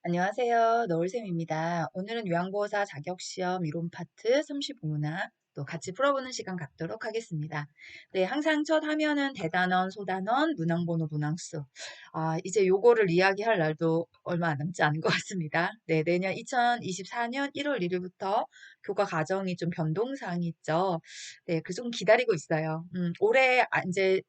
안녕하세요. 노을쌤입니다. 오늘은 요양보호사 자격시험 이론 파트 35나 또 같이 풀어보는 시간 갖도록 하겠습니다. 네, 항상 첫 화면은 대단원, 소단원, 문항번호, 문항수. 이제 요거를 이야기할 날도 얼마 남지 않은 것 같습니다. 네, 내년 2024년 1월 1일부터 교과 과정이 좀 변동사항이 있죠. 네, 그 좀 기다리고 있어요. 올해 이제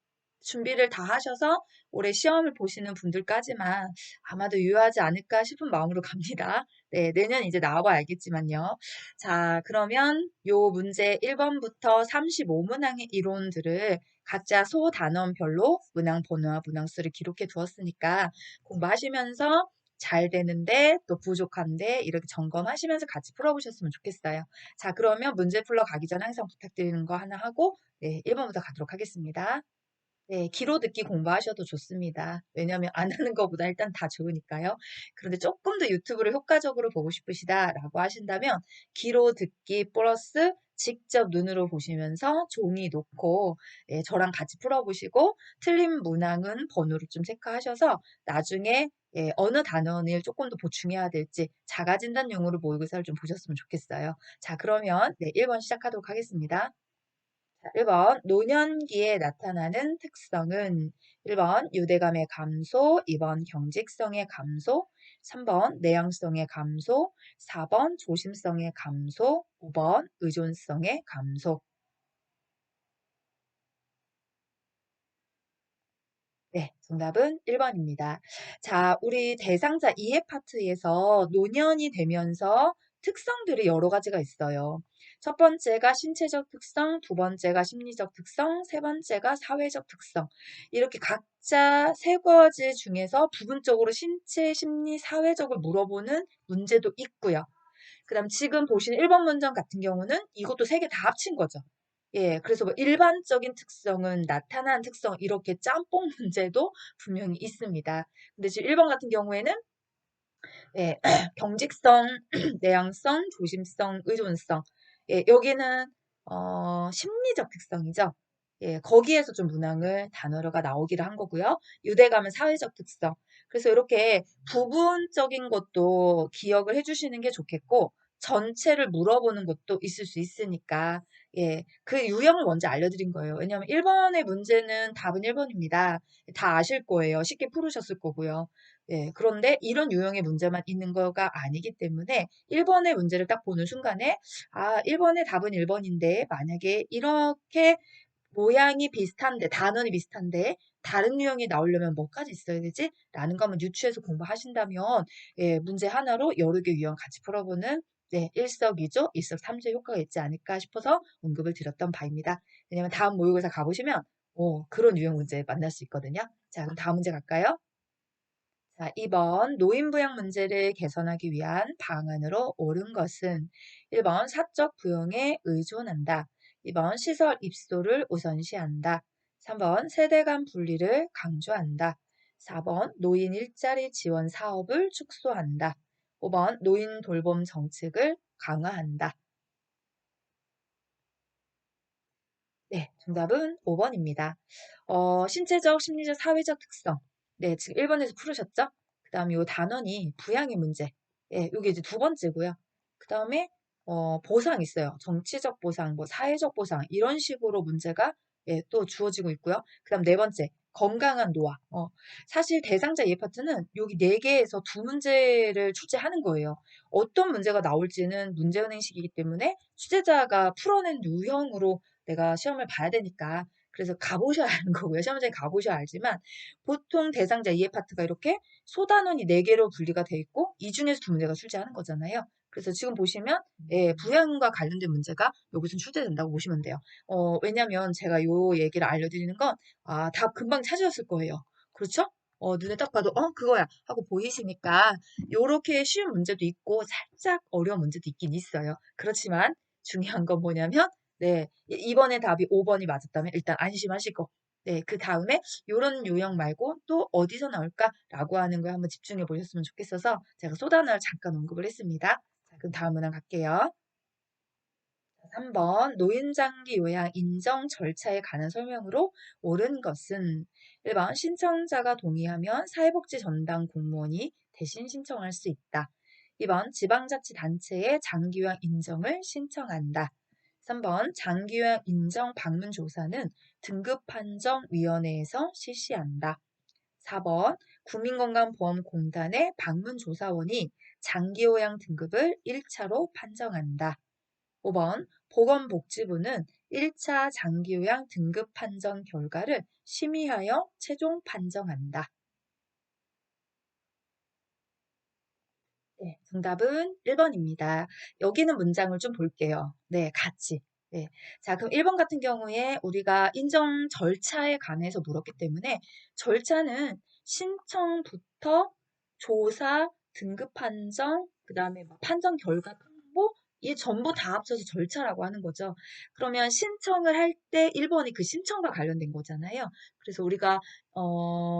준비를 다 하셔서 올해 시험을 보시는 분들까지만 아마도 유효하지 않을까 싶은 마음으로 갑니다. 네, 내년 이제 나와봐야 알겠지만요. 자, 그러면 요 문제 1번부터 35문항의 이론들을 각자 소단원별로 문항 번호와 문항 수를 기록해 두었으니까 공부하시면서 잘 되는데 또 부족한데 이렇게 점검하시면서 같이 풀어보셨으면 좋겠어요. 자, 그러면 문제 풀러 가기 전에 항상 부탁드리는 거 하나 하고 네, 1번부터 가도록 하겠습니다. 네, 귀로 듣기 공부하셔도 좋습니다. 왜냐하면 안 하는 것보다 일단 다 좋으니까요. 그런데 조금 더 유튜브를 효과적으로 보고 싶으시다라고 하신다면 귀로 듣기 플러스 직접 눈으로 보시면서 종이 놓고 저랑 같이 풀어보시고 틀린 문항은 번호를 좀 체크하셔서 나중에 어느 단원을 조금 더 보충해야 될지 자가진단용으로 모의고사를 좀 보셨으면 좋겠어요. 자, 그러면 1번 시작하도록 하겠습니다. 1번 노년기에 나타나는 특성은 1번 유대감의 감소, 2번 경직성의 감소, 3번 내향성의 감소, 4번 조심성의 감소, 5번 의존성의 감소. 네, 정답은 1번입니다. 자, 우리 대상자 이해 파트에서 노년이 되면서 특성들이 여러 가지가 있어요. 첫 번째가 신체적 특성, 두 번째가 심리적 특성, 세 번째가 사회적 특성. 이렇게 각자 세 가지 중에서 부분적으로 신체, 심리, 사회적을 물어보는 문제도 있고요. 그다음 지금 보신 1번 문장 같은 경우는 이것도 세 개 다 합친 거죠. 예, 그래서 뭐 일반적인 특성은 나타난 특성 이렇게 짬뽕 문제도 분명히 있습니다. 근데 지금 1번 같은 경우에는 예, 경직성, 내향성, 조심성, 의존성. 예, 여기는 심리적 특성이죠. 예, 거기에서 좀 문항을 단어가 나오기를 한 거고요. 유대감은 사회적 특성. 그래서 이렇게 부분적인 것도 기억을 해주시는 게 좋겠고 전체를 물어보는 것도 있을 수 있으니까 예, 그 유형을 먼저 알려드린 거예요. 왜냐하면 1번의 문제는 답은 1번입니다. 다 아실 거예요. 쉽게 풀으셨을 거고요. 예, 그런데 이런 유형의 문제만 있는 거가 아니기 때문에 1번의 문제를 딱 보는 순간에 1번의 답은 1번인데 만약에 이렇게 모양이 비슷한데 단원이 비슷한데 다른 유형이 나오려면 뭐까지 있어야 되지? 라는 거 한번 유추해서 공부하신다면 예, 문제 하나로 여러 개 유형 같이 풀어보는 네, 일석이조, 일석삼조의 효과가 있지 않을까 싶어서 언급을 드렸던 바입니다. 왜냐면 다음 모의고사 가보시면 그런 유형 문제 만날 수 있거든요. 자, 그럼 다음 문제 갈까요? 자, 2번 노인부양 문제를 개선하기 위한 방안으로 옳은 것은 1번 사적 부용에 의존한다. 2번 시설 입소를 우선시한다. 3번 세대 간 분리를 강조한다. 4번 노인 일자리 지원 사업을 축소한다. 5번 노인 돌봄 정책을 강화한다. 네, 정답은 5번입니다. 신체적, 심리적, 사회적 특성. 네, 지금 1번에서 풀으셨죠? 그 다음에 요 단원이 부양의 문제. 예, 요게 이제 두 번째고요. 그 다음에, 보상 있어요. 정치적 보상, 뭐, 사회적 보상, 이런 식으로 문제가, 예, 또 주어지고 있고요. 그 다음 네 번째, 건강한 노화. 사실 대상자 이해 파트는 여기 네 개에서 두 문제를 출제하는 거예요. 어떤 문제가 나올지는 문제은행식이기 때문에 취재자가 풀어낸 유형으로 내가 시험을 봐야 되니까 그래서 가보셔야 하는 거고요. 시험장에 가보셔야 알지만 보통 대상자 이해 파트가 이렇게 소단원이 4개로 분리가 돼 있고 이 중에서 두 문제가 출제하는 거잖아요. 그래서 지금 보시면 예, 부양과 관련된 문제가 여기서 출제된다고 보시면 돼요. 왜냐면 제가 요 얘기를 알려드리는 건 답 금방 찾으셨을 거예요. 그렇죠? 눈에 딱 봐도 그거야 하고 보이시니까 요렇게 쉬운 문제도 있고 살짝 어려운 문제도 있긴 있어요. 그렇지만 중요한 건 뭐냐면 네, 이번에 답이 5번이 맞았다면 일단 안심하실 거. 네, 그 다음에 요런 유형 말고 또 어디서 나올까라고 하는 거에 한번 집중해 보셨으면 좋겠어서 제가 소단어를 잠깐 언급을 했습니다. 자, 그럼 다음 문항 갈게요. 3번 노인장기 요양 인정 절차에 관한 설명으로 옳은 것은 1번 신청자가 동의하면 사회복지 전담 공무원이 대신 신청할 수 있다. 2번 지방자치단체의 장기요양 인정을 신청한다. 3번 장기요양 인정 방문조사는 등급판정위원회에서 실시한다. 4번 국민건강보험공단의 방문조사원이 장기요양 등급을 1차로 판정한다. 5번 보건복지부는 1차 장기요양 등급 판정 결과를 심의하여 최종 판정한다. 네, 정답은 1번입니다. 여기는 문장을 좀 볼게요. 네, 같이. 네. 자, 그럼 1번 같은 경우에 우리가 인정 절차에 관해서 물었기 때문에 절차는 신청부터 조사, 등급 판정, 그 다음에 판정 결과 통보, 이 전부 다 합쳐서 절차라고 하는 거죠. 그러면 신청을 할 때 1번이 그 신청과 관련된 거잖아요. 그래서 우리가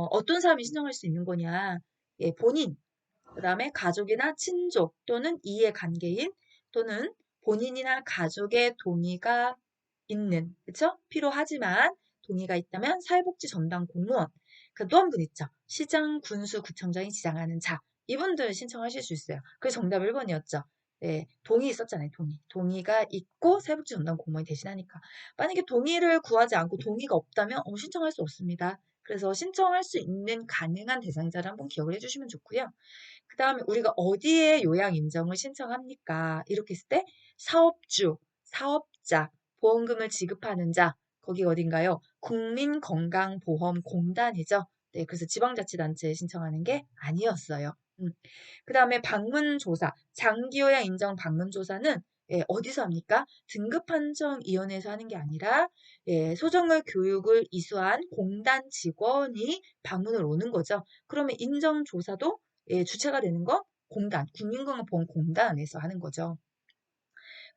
어떤 사람이 신청할 수 있는 거냐. 예, 본인, 그 다음에 가족이나 친족 또는 이해관계인 또는 본인이나 가족의 동의가 있는, 그쵸? 필요하지만 동의가 있다면 사회복지 전담 공무원. 그 또 한 분 있죠. 시장, 군수, 구청장이 지정하는 자. 이분들 신청하실 수 있어요. 그래서 정답 1번이었죠. 네, 동의 있었잖아요. 동의. 동의가 있고 사회복지 전담 공무원이 대신하니까. 만약에 동의를 구하지 않고 동의가 없다면 신청할 수 없습니다. 그래서 신청할 수 있는 가능한 대상자를 한번 기억을 해주시면 좋고요. 그 다음에 우리가 어디에 요양 인정을 신청합니까? 이렇게 했을 때 사업주, 사업자, 보험금을 지급하는 자, 거기 어딘가요? 국민건강보험공단이죠. 네, 그래서 지방자치단체에 신청하는 게 아니었어요. 그 다음에 방문조사, 장기요양 인정 방문조사는 예, 어디서 합니까? 등급판정위원회에서 하는 게 아니라 예, 소정의 교육을 이수한 공단 직원이 방문을 오는 거죠. 그러면 인정조사도 예, 주체가 되는 건 공단, 국민건강보험공단에서 하는 거죠.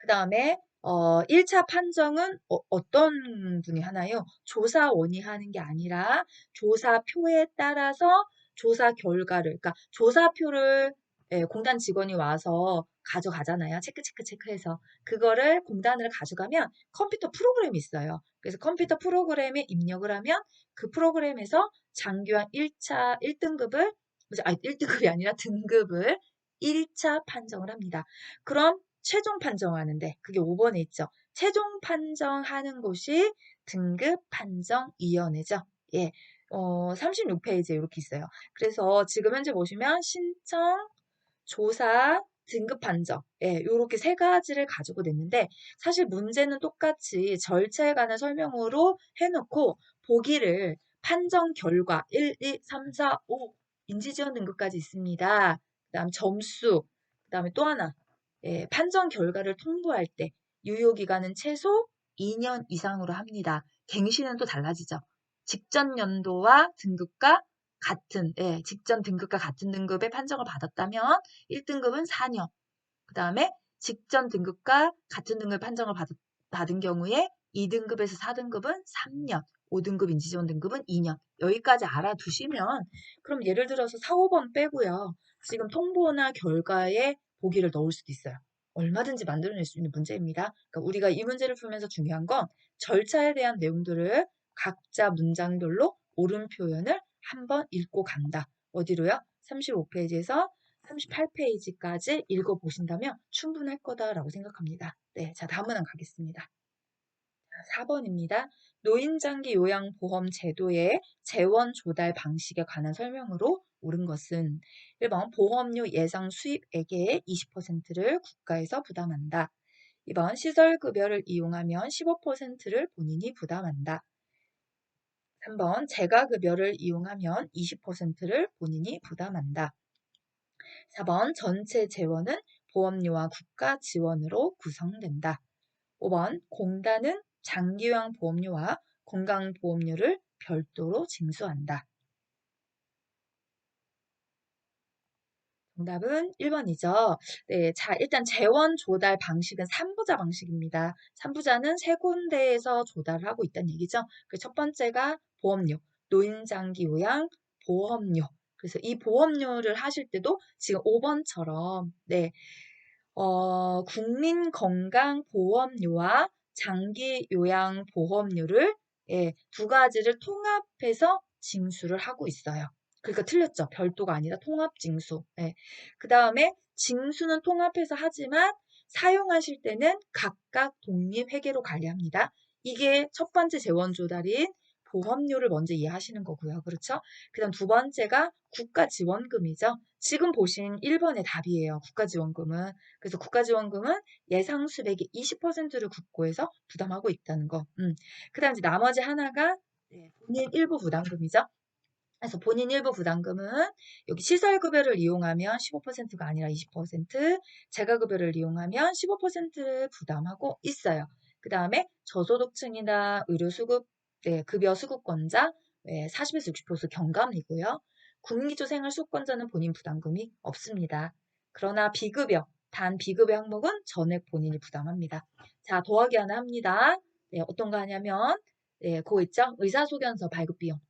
그 다음에 1차 판정은 어떤 분이 하나요? 조사원이 하는 게 아니라 조사표에 따라서 조사 결과를, 그러니까 조사표를 예, 공단 직원이 와서 가져가잖아요. 체크해서. 그거를 공단을 가져가면 컴퓨터 프로그램이 있어요. 그래서 컴퓨터 프로그램에 입력을 하면 그 프로그램에서 장기요양 1차 1등급을, 아니 1등급이 아니라 등급을 1차 판정을 합니다. 그럼 최종 판정하는데 그게 5번에 있죠. 최종 판정하는 곳이 등급판정위원회죠. 예, 36페이지에 이렇게 있어요. 그래서 지금 현재 보시면 신청, 조사, 등급 판정, 예, 이렇게 세 가지를 가지고 냈는데 사실 문제는 똑같이 절차에 관한 설명으로 해놓고 보기를 판정 결과 1, 2, 3, 4, 5 인지지원 등급까지 있습니다. 그다음 점수, 그다음에 또 하나 예, 판정 결과를 통보할 때 유효기간은 최소 2년 이상으로 합니다. 갱신은 또 달라지죠. 직전 연도와 등급과 같은, 예, 직전 등급과 같은 등급의 판정을 받았다면 1등급은 4년, 그 다음에 직전 등급과 같은 등급 판정을 받은 경우에 2등급에서 4등급은 3년, 5등급 인지지원 등급은 2년. 여기까지 알아두시면 그럼 예를 들어서 4, 5번 빼고요. 지금 통보나 결과에 보기를 넣을 수도 있어요. 얼마든지 만들어낼 수 있는 문제입니다. 그러니까 우리가 이 문제를 풀면서 중요한 건 절차에 대한 내용들을 각자 문장별로 옳은 표현을 한번 읽고 간다. 어디로요? 35페이지에서 38페이지까지 읽어보신다면 충분할 거다라고 생각합니다. 네, 자, 다음 문항 가겠습니다. 4번입니다. 노인장기 요양보험 제도의 재원 조달 방식에 관한 설명으로 옳은 것은 1번 보험료 예상 수입액의 20%를 국가에서 부담한다. 2번 시설급여를 이용하면 15%를 본인이 부담한다. 3번 재가급여를 이용하면 20%를 본인이 부담한다. 4번 전체 재원은 보험료와 국가 지원으로 구성된다. 5번 공단은 장기요양 보험료와 건강보험료를 별도로 징수한다. 정답은 1번이죠. 네, 자, 일단 재원 조달 방식은 3부자 방식입니다. 3부자는 세 군데에서 조달을 하고 있다는 얘기죠. 그 첫 번째가 보험료, 노인장기 요양 보험료. 그래서 이 보험료를 하실 때도 지금 5번처럼 네, 국민건강보험료와 장기요양보험료를 예, 두 가지를 통합해서 징수를 하고 있어요. 그러니까 틀렸죠. 별도가 아니라 통합징수. 예. 그 다음에 징수는 통합해서 하지만 사용하실 때는 각각 독립회계로 관리합니다. 이게 첫 번째 재원조달인 보험료를 먼저 이해하시는 거고요. 그렇죠? 그 다음 두 번째가 국가지원금이죠. 지금 보신 1번의 답이에요. 국가지원금은. 그래서 국가지원금은 예상 수백의 20%를 국고에서 부담하고 있다는 거. 그 다음 이제 나머지 하나가 본인 일부 부담금이죠. 그래서 본인 일부 부담금은 여기 시설급여를 이용하면 15%가 아니라 20%, 재가급여를 이용하면 15%를 부담하고 있어요. 그 다음에 저소득층이나 의료수급, 급여 수급권자 40에서 60% 경감이고요. 국민기초생활수급권자는 본인 부담금이 없습니다. 그러나 비급여, 단 비급여 항목은 전액 본인이 부담합니다. 자, 더하기 하나 합니다. 어떤 거 하냐면 그거 있죠? 의사소견서 발급비용.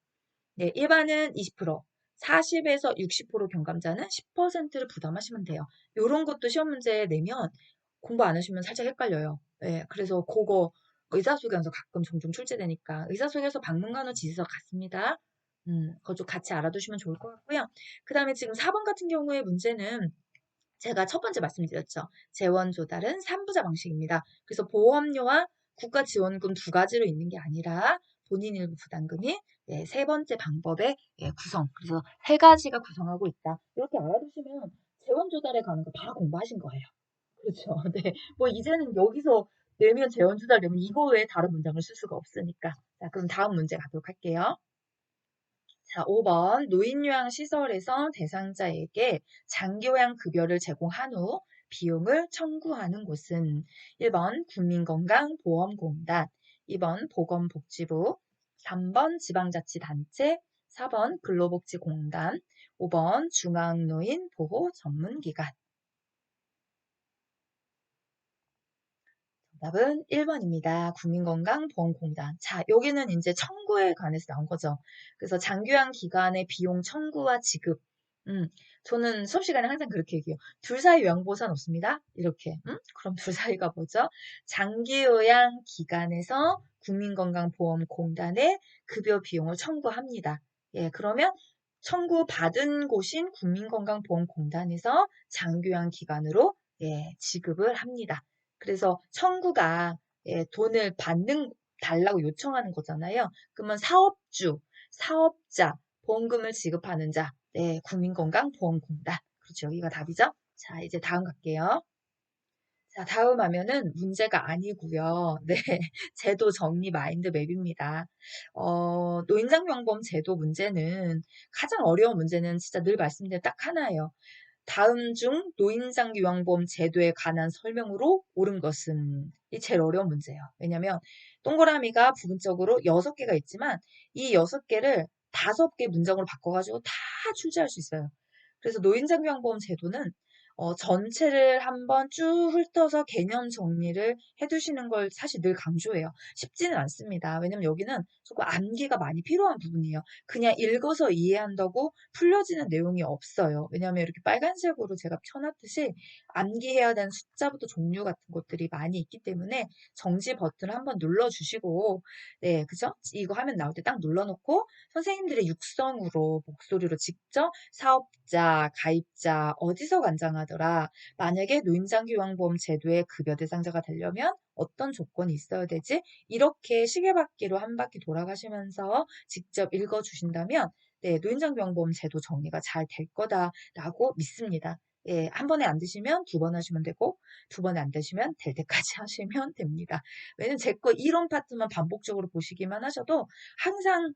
일반은 20%, 40에서 60% 경감자는 10%를 부담하시면 돼요. 요런 것도 시험 문제 내면 공부 안 하시면 살짝 헷갈려요. 그래서 그거 의사소견서 가끔 종종 출제되니까 의사소견서 방문간호 지시서 같습니다. 그거 좀 같이 알아두시면 좋을 것 같고요. 그 다음에 지금 4번 같은 경우에 문제는 제가 첫 번째 말씀드렸죠. 재원 조달은 3부자 방식입니다. 그래서 보험료와 국가지원금 두 가지로 있는 게 아니라 본인 일부 부담금이 세 번째 방법의 구성. 그래서 세 가지가 구성하고 있다. 이렇게 알아두시면 재원 조달에 관한 거 다 공부하신 거예요. 그렇죠. 네. 뭐 이제는 여기서 내면 재원 조달 되면 이거 외에 다른 문장을 쓸 수가 없으니까. 자, 그럼 다음 문제 가도록 할게요. 자, 5번 노인요양시설에서 대상자에게 장기요양 급여를 제공한 후 비용을 청구하는 곳은 1번 국민건강보험공단, 2번 보건복지부, 3번 지방자치단체, 4번 근로복지공단, 5번 중앙노인보호전문기관. 정답은 1번입니다. 국민건강보험공단. 자, 여기는 이제 청구에 관해서 나온 거죠. 그래서 장기요양 기간의 비용 청구와 지급. 저는 수업 시간에 항상 그렇게 얘기해요. 둘 사이 요양보호사는 없습니다. 이렇게. 그럼 둘 사이가 뭐죠? 장기요양 기간에서 국민건강보험공단에 급여 비용을 청구합니다. 그러면 청구받은 곳인 국민건강보험공단에서 장기요양 기간으로 지급을 합니다. 그래서 청구가 돈을 달라고 요청하는 거잖아요. 그러면 사업주, 사업자, 보험금을 지급하는 자, 국민건강보험공단. 그렇죠. 여기가 답이죠. 자, 이제 다음 갈게요. 자, 다음 하면은 문제가 아니고요. 네, 제도 정리 마인드 맵입니다. 노인장병보험 제도 문제는 가장 어려운 문제는 진짜 늘 말씀드린 딱 하나예요. 다음 중 노인장기요양보험 제도에 관한 설명으로 옳은 것은 이 제일 어려운 문제예요. 왜냐하면 동그라미가 부분적으로 6개가 있지만 이 6개를 5개 문장으로 바꿔가지고 다 출제할 수 있어요. 그래서 노인장기요양보험 제도는 전체를 한번 쭉 훑어서 개념 정리를 해두시는 걸 사실 늘 강조해요. 쉽지는 않습니다. 왜냐면 여기는 조금 암기가 많이 필요한 부분이에요. 그냥 읽어서 이해한다고 풀려지는 내용이 없어요. 왜냐하면 이렇게 빨간색으로 제가 펴놨듯이 암기해야 되는 숫자부터 종류 같은 것들이 많이 있기 때문에 정지 버튼을 한번 눌러주시고, 네, 그죠? 이거 화면 나올 때 딱 눌러놓고 선생님들의 육성으로 목소리로 직접 사업자, 가입자, 어디서 관장하더라. 만약에 노인장기요양보험 제도의 급여 대상자가 되려면 어떤 조건이 있어야 되지? 이렇게 시계바퀴로 한 바퀴 돌아가시면서 직접 읽어주신다면 노인장병보험 제도 정리가 잘 될 거다라고 믿습니다. 한 번에 안 되시면 2번 하시면 되고 2번에 안 되시면 될 때까지 하시면 됩니다. 왜냐면 제 거 이론 파트만 반복적으로 보시기만 하셔도 항상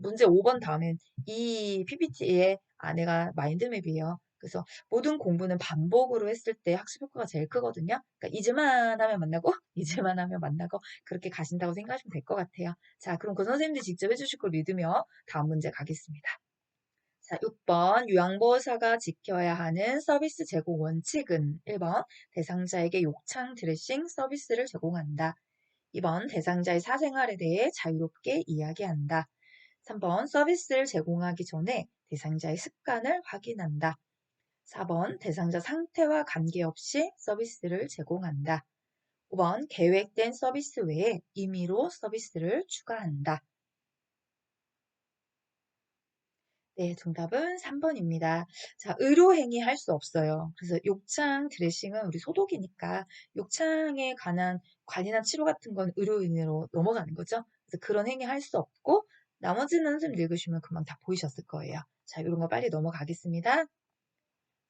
문제 5번 다음엔 이 PPT의 안에가 마인드맵이에요. 그래서 모든 공부는 반복으로 했을 때 학습 효과가 제일 크거든요. 그러니까 잊을만 하면 만나고 잊을만 하면 만나고 그렇게 가신다고 생각하시면 될 것 같아요. 자, 그럼 그 선생님들이 직접 해주실 걸 믿으며 다음 문제 가겠습니다. 자, 6번 요양보호사가 지켜야 하는 서비스 제공 원칙은 1번 대상자에게 욕창 드레싱 서비스를 제공한다. 2번 대상자의 사생활에 대해 자유롭게 이야기한다. 3번 서비스를 제공하기 전에 대상자의 습관을 확인한다. 4번 대상자 상태와 관계없이 서비스를 제공한다. 5번 계획된 서비스 외에 임의로 서비스를 추가한다. 네, 정답은 3번입니다. 자, 의료행위 할 수 없어요. 그래서 욕창 드레싱은 우리 소독이니까 욕창에 관한 관리나 치료 같은 건 의료인으로 넘어가는 거죠. 그래서 그런 행위 할 수 없고 나머지는 선생님 읽으시면 금방 다 보이셨을 거예요. 자, 이런 거 빨리 넘어가겠습니다. 자,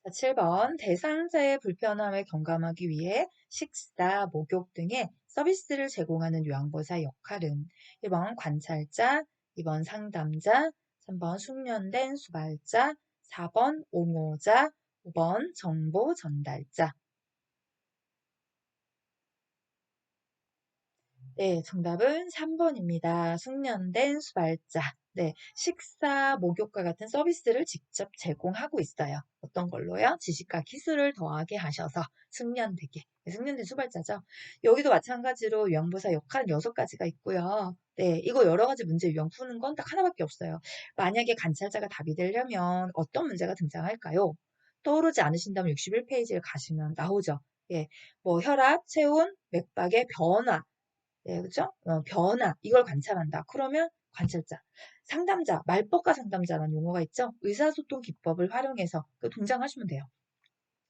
7번 대상자의 불편함을 경감하기 위해 식사, 목욕 등의 서비스를 제공하는 요양보호사 역할은 1번 관찰자, 2번 상담자, 3번 숙련된 수발자, 4번 옹호자, 5번 정보 전달자. 네, 정답은 3번입니다. 숙련된 수발자. 네, 식사, 목욕과 같은 서비스를 직접 제공하고 있어요. 어떤 걸로요? 지식과 기술을 더하게 하셔서 숙련되게. 네, 숙련된 수발자죠. 여기도 마찬가지로 요양보호사 역할은 6가지가 있고요. 네, 이거 여러 가지 문제 유형 푸는 건 딱 하나밖에 없어요. 만약에 관찰자가 답이 되려면 어떤 문제가 등장할까요? 떠오르지 않으신다면 61페이지를 가시면 나오죠. 예, 뭐 혈압, 체온, 맥박의 변화, 네, 그죠? 변화, 이걸 관찰한다. 그러면 관찰자. 상담자, 말법과 상담자라는 용어가 있죠? 의사소통 기법을 활용해서 그 동작하시면 돼요.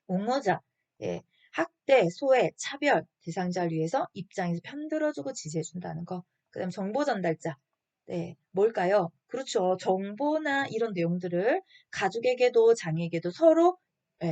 옹호자, 예, 학대, 소외, 차별, 대상자를 위해서 입장에서 편들어주고 지지해준다는 거. 그 다음 정보 전달자. 네, 뭘까요? 그렇죠. 정보나 이런 내용들을 가족에게도 장애에게도 서로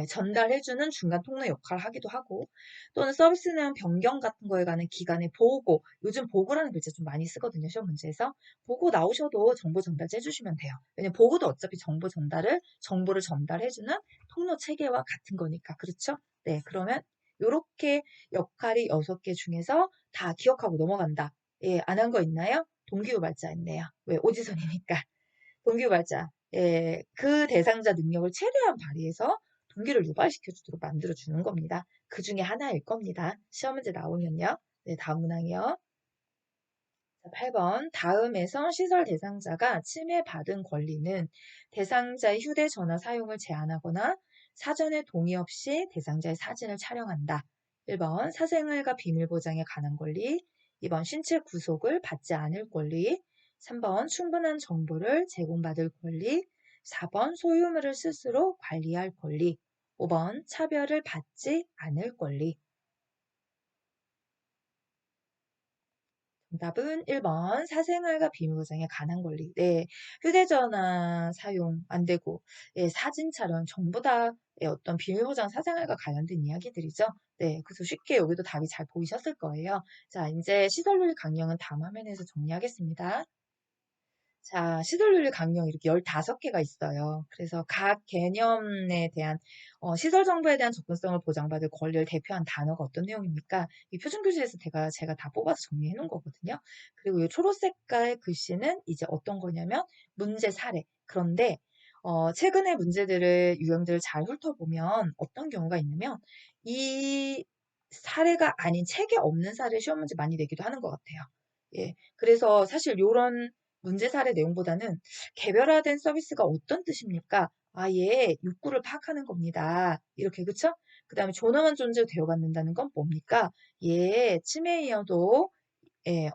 전달해주는 중간 통로 역할을 하기도 하고 또는 서비스 내용 변경 같은 거에 관한 기관의 보고 요즘 보고라는 글자 좀 많이 쓰거든요. 시험 문제에서 보고 나오셔도 정보 전달제 해주시면 돼요. 왜냐면 보고도 어차피 정보를 전달해주는 통로 체계와 같은 거니까 그렇죠? 네, 그러면 요렇게 역할이 6개 중에서 다 기억하고 넘어간다. 예, 안 한 거 있나요? 동기유발자 있네요. 왜? 오지선이니까. 동기유발자. 예, 그 대상자 능력을 최대한 발휘해서 동기를 유발시켜주도록 만들어주는 겁니다. 그 중에 하나일 겁니다. 시험 문제 나오면요. 네, 다음 문항이요. 자, 8번. 다음에서 시설 대상자가 침해받은 권리는 대상자의 휴대전화 사용을 제한하거나 사전에 동의 없이 대상자의 사진을 촬영한다. 1번. 사생활과 비밀 보장에 관한 권리. 2번. 신체 구속을 받지 않을 권리. 3번. 충분한 정보를 제공받을 권리. 4번. 소유물을 스스로 관리할 권리. 5번. 차별을 받지 않을 권리. 정답은 1번 사생활과 비밀보장에 관한 권리. 네, 휴대전화 사용 안 되고 사진 촬영 전부 다 어떤 비밀보장 사생활과 관련된 이야기들이죠. 네, 그래서 쉽게 여기도 답이 잘 보이셨을 거예요. 자, 이제 시설윤리 강령은 다음 화면에서 정리하겠습니다. 자, 시설윤리 강령 이렇게 15개가 있어요. 그래서 각 개념에 대한 시설 정보에 대한 접근성을 보장받을 권리를 대표한 단어가 어떤 내용입니까? 이 표준교재에서 제가 다 뽑아서 정리해 놓은 거거든요. 그리고 이 초록색깔 글씨는 이제 어떤 거냐면 문제 사례. 그런데 최근의 문제들을 유형들을 잘 훑어보면 어떤 경우가 있냐면 이 사례가 아닌 책에 없는 사례 시험 문제 많이 내기도 하는 것 같아요. 예, 그래서 사실 요런 문제 사례 내용보다는 개별화된 서비스가 어떤 뜻입니까? 아예 욕구를 파악하는 겁니다. 이렇게 그쵸? 그 다음에 존엄한 존재로 대우받는다는 건 뭡니까? 예, 치매이어도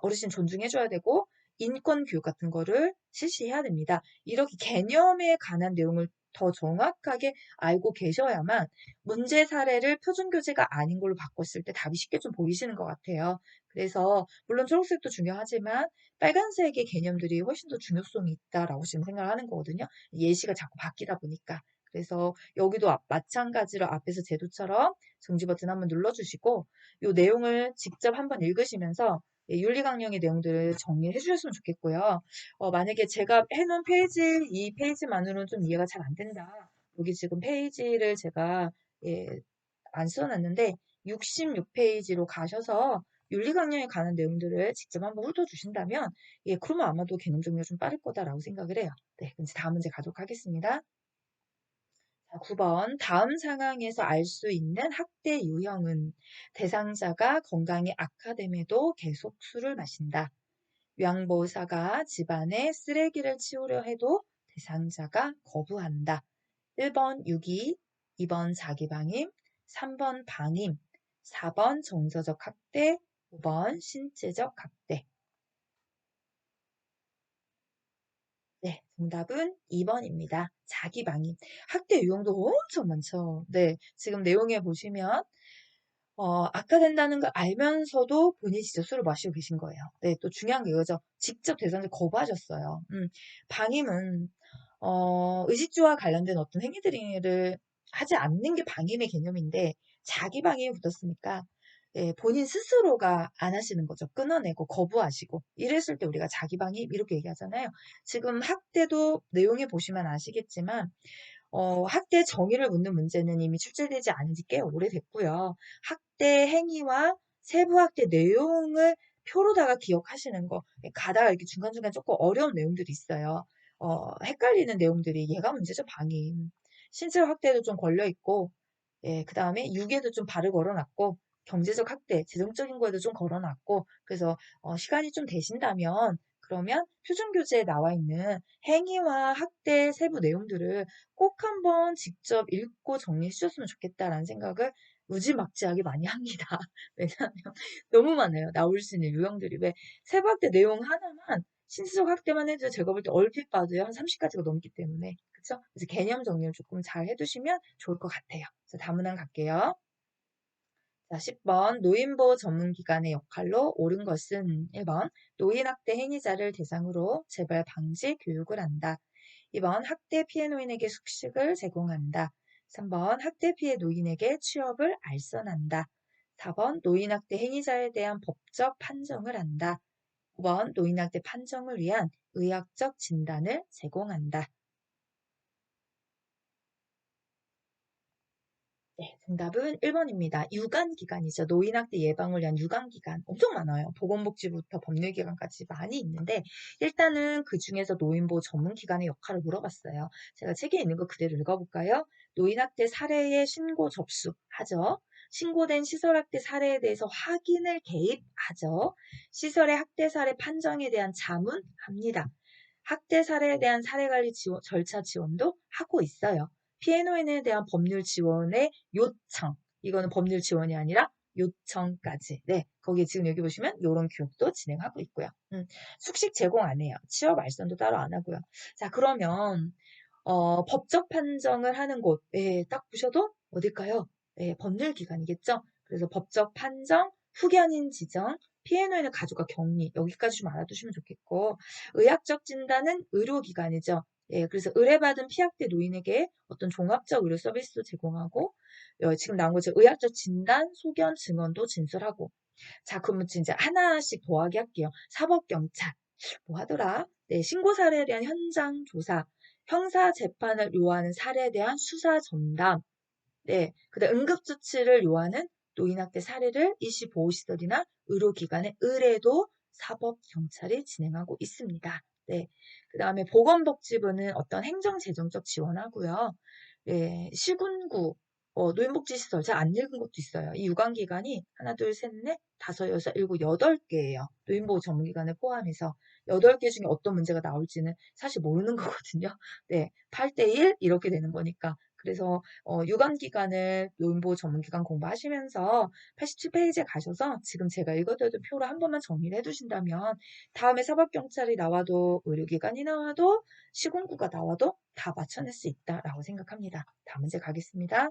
어르신 존중해줘야 되고 인권 교육 같은 거를 실시해야 됩니다. 이렇게 개념에 관한 내용을 더 정확하게 알고 계셔야만 문제 사례를 표준교재가 아닌 걸로 바꿨을 때 답이 쉽게 좀 보이시는 것 같아요. 그래서 물론 초록색도 중요하지만 빨간색의 개념들이 훨씬 더 중요성이 있다라고 지금 생각을 하는 거거든요. 예시가 자꾸 바뀌다 보니까. 그래서 여기도 마찬가지로 앞에서 제도처럼 정지 버튼 한번 눌러주시고 이 내용을 직접 한번 읽으시면서 윤리강령의 내용들을 정리해 주셨으면 좋겠고요. 만약에 제가 해놓은 페이지, 이 페이지만으로는 좀 이해가 잘 안 된다. 여기 지금 페이지를 제가 예, 안 써놨는데 66페이지로 가셔서 윤리강령에 관한 내용들을 직접 한번 훑어주신다면 예, 그러면 아마도 개념 정리가 좀 빠를 거다라고 생각을 해요. 네, 이제 다음 문제 가도록 하겠습니다. 자, 9번. 다음 상황에서 알 수 있는 학대 유형은 대상자가 건강이 악화됨에도 계속 술을 마신다. 요양보호사가 집안에 쓰레기를 치우려 해도 대상자가 거부한다. 1번 유기, 2번 자기방임, 3번 방임, 4번 정서적 학대, 5번 신체적 학대. 네, 정답은 2번입니다. 자기방임. 학대 유형도 엄청 많죠. 네, 지금 내용에 보시면 악화된다는 걸 알면서도 본인이 진짜 술을 마시고 계신 거예요. 네, 또 중요한 게 이거죠. 직접 대상자 거부하셨어요. 방임은 의식주와 관련된 어떤 행위들을 하지 않는 게 방임의 개념인데 자기 방임이 붙었으니까 예, 본인 스스로가 안 하시는 거죠. 끊어내고 거부하시고 이랬을 때 우리가 자기 방임 이렇게 얘기하잖아요. 지금 학대도 내용에 보시면 아시겠지만 학대 정의를 묻는 문제는 이미 출제되지 않은 지 꽤 오래됐고요. 학대 행위와 세부 학대 내용을 표로다가 기억하시는 거, 가다가 이렇게 중간중간 조금 어려운 내용들이 있어요. 헷갈리는 내용들이 얘가 문제죠, 방임. 신체 학대도 좀 걸려 있고, 예, 그 다음에 유괴도 좀 발을 걸어놨고, 경제적 학대, 재정적인 거에도 좀 걸어놨고, 그래서 시간이 좀 되신다면, 그러면 표준교재에 나와 있는 행위와 학대 세부 내용들을 꼭 한번 직접 읽고 정리해 주셨으면 좋겠다라는 생각을 무지막지하게 많이 합니다. 왜냐하면 너무 많아요. 나올 수 있는 유형들이. 왜 세부학대 내용 하나만 신체적 학대만 해도 제가 볼 때 얼핏 봐도요. 한 30가지가 넘기 때문에. 그쵸? 그래서 개념 정리를 조금 잘 해두시면 좋을 것 같아요. 자, 다음 문항 갈게요. 자, 10번 노인보호 전문기관의 역할로 옳은 것은 1번 노인학대 행위자를 대상으로 재발 방지 교육을 한다. 2번 학대 피해 노인에게 숙식을 제공한다. 3번 학대 피해 노인에게 취업을 알선한다. 4번 노인학대 행위자에 대한 법적 판정을 한다. 5번 노인학대 판정을 위한 의학적 진단을 제공한다. 네, 정답은 1번입니다. 유관기관이죠. 노인학대 예방을 위한 유관기관 엄청 많아요. 보건복지부터 법률기관까지 많이 있는데 일단은 그중에서 노인보호 전문기관의 역할을 물어봤어요. 제가 책에 있는 거 그대로 읽어볼까요? 노인학대 사례의 신고 접수하죠. 신고된 시설학대 사례에 대해서 확인을 개입하죠. 시설의 학대 사례 판정에 대한 자문합니다. 학대 사례에 대한 사례관리 절차 지원도 하고 있어요. 피해 노인에 대한 법률 지원의 요청. 이거는 법률 지원이 아니라 요청까지. 네, 거기에 지금 여기 보시면 이런 교육도 진행하고 있고요. 숙식 제공 안 해요. 취업 알선도 따로 안 하고요. 자, 그러면 법적 판정을 하는 곳, 예, 딱 보셔도 어딜까요? 예, 법률기관이겠죠? 그래서 법적 판정, 후견인 지정, 피해 노인의 가족과 격리, 여기까지 좀 알아두시면 좋겠고, 의학적 진단은 의료기관이죠. 예, 그래서 의뢰받은 피학대 노인에게 어떤 종합적 의료 서비스도 제공하고, 지금 나온 거죠. 의학적 진단, 소견, 증언도 진술하고. 자, 그러면 이제 하나씩 더하기 할게요. 사법경찰. 뭐 하더라? 네, 신고 사례에 대한 현장 조사, 형사 재판을 요하는 사례에 대한 수사 전담, 네, 그다음 응급조치를 요하는 노인학대 사례를 일시보호시설이나 의료기관에 의뢰도 사법경찰이 진행하고 있습니다. 네, 그 다음에 보건복지부는 어떤 행정재정적 지원하고요. 네, 시군구, 노인복지시설, 제가 안 읽은 것도 있어요. 이 유관기관이 하나, 둘, 셋, 넷, 다섯, 여섯, 일곱, 8개예요. 노인보호 전문기관을 포함해서 8개 중에 어떤 문제가 나올지는 사실 모르는 거거든요. 네, 8대1 이렇게 되는 거니까. 그래서 유관기관을 노인보호 전문기관 공부하시면서 87페이지에 가셔서 지금 제가 읽어드렸던 표를 한 번만 정리를 해두신다면 다음에 사법경찰이 나와도 의료기관이 나와도 시군구가 나와도 다 맞춰낼 수 있다라고 생각합니다. 다음 문제 가겠습니다.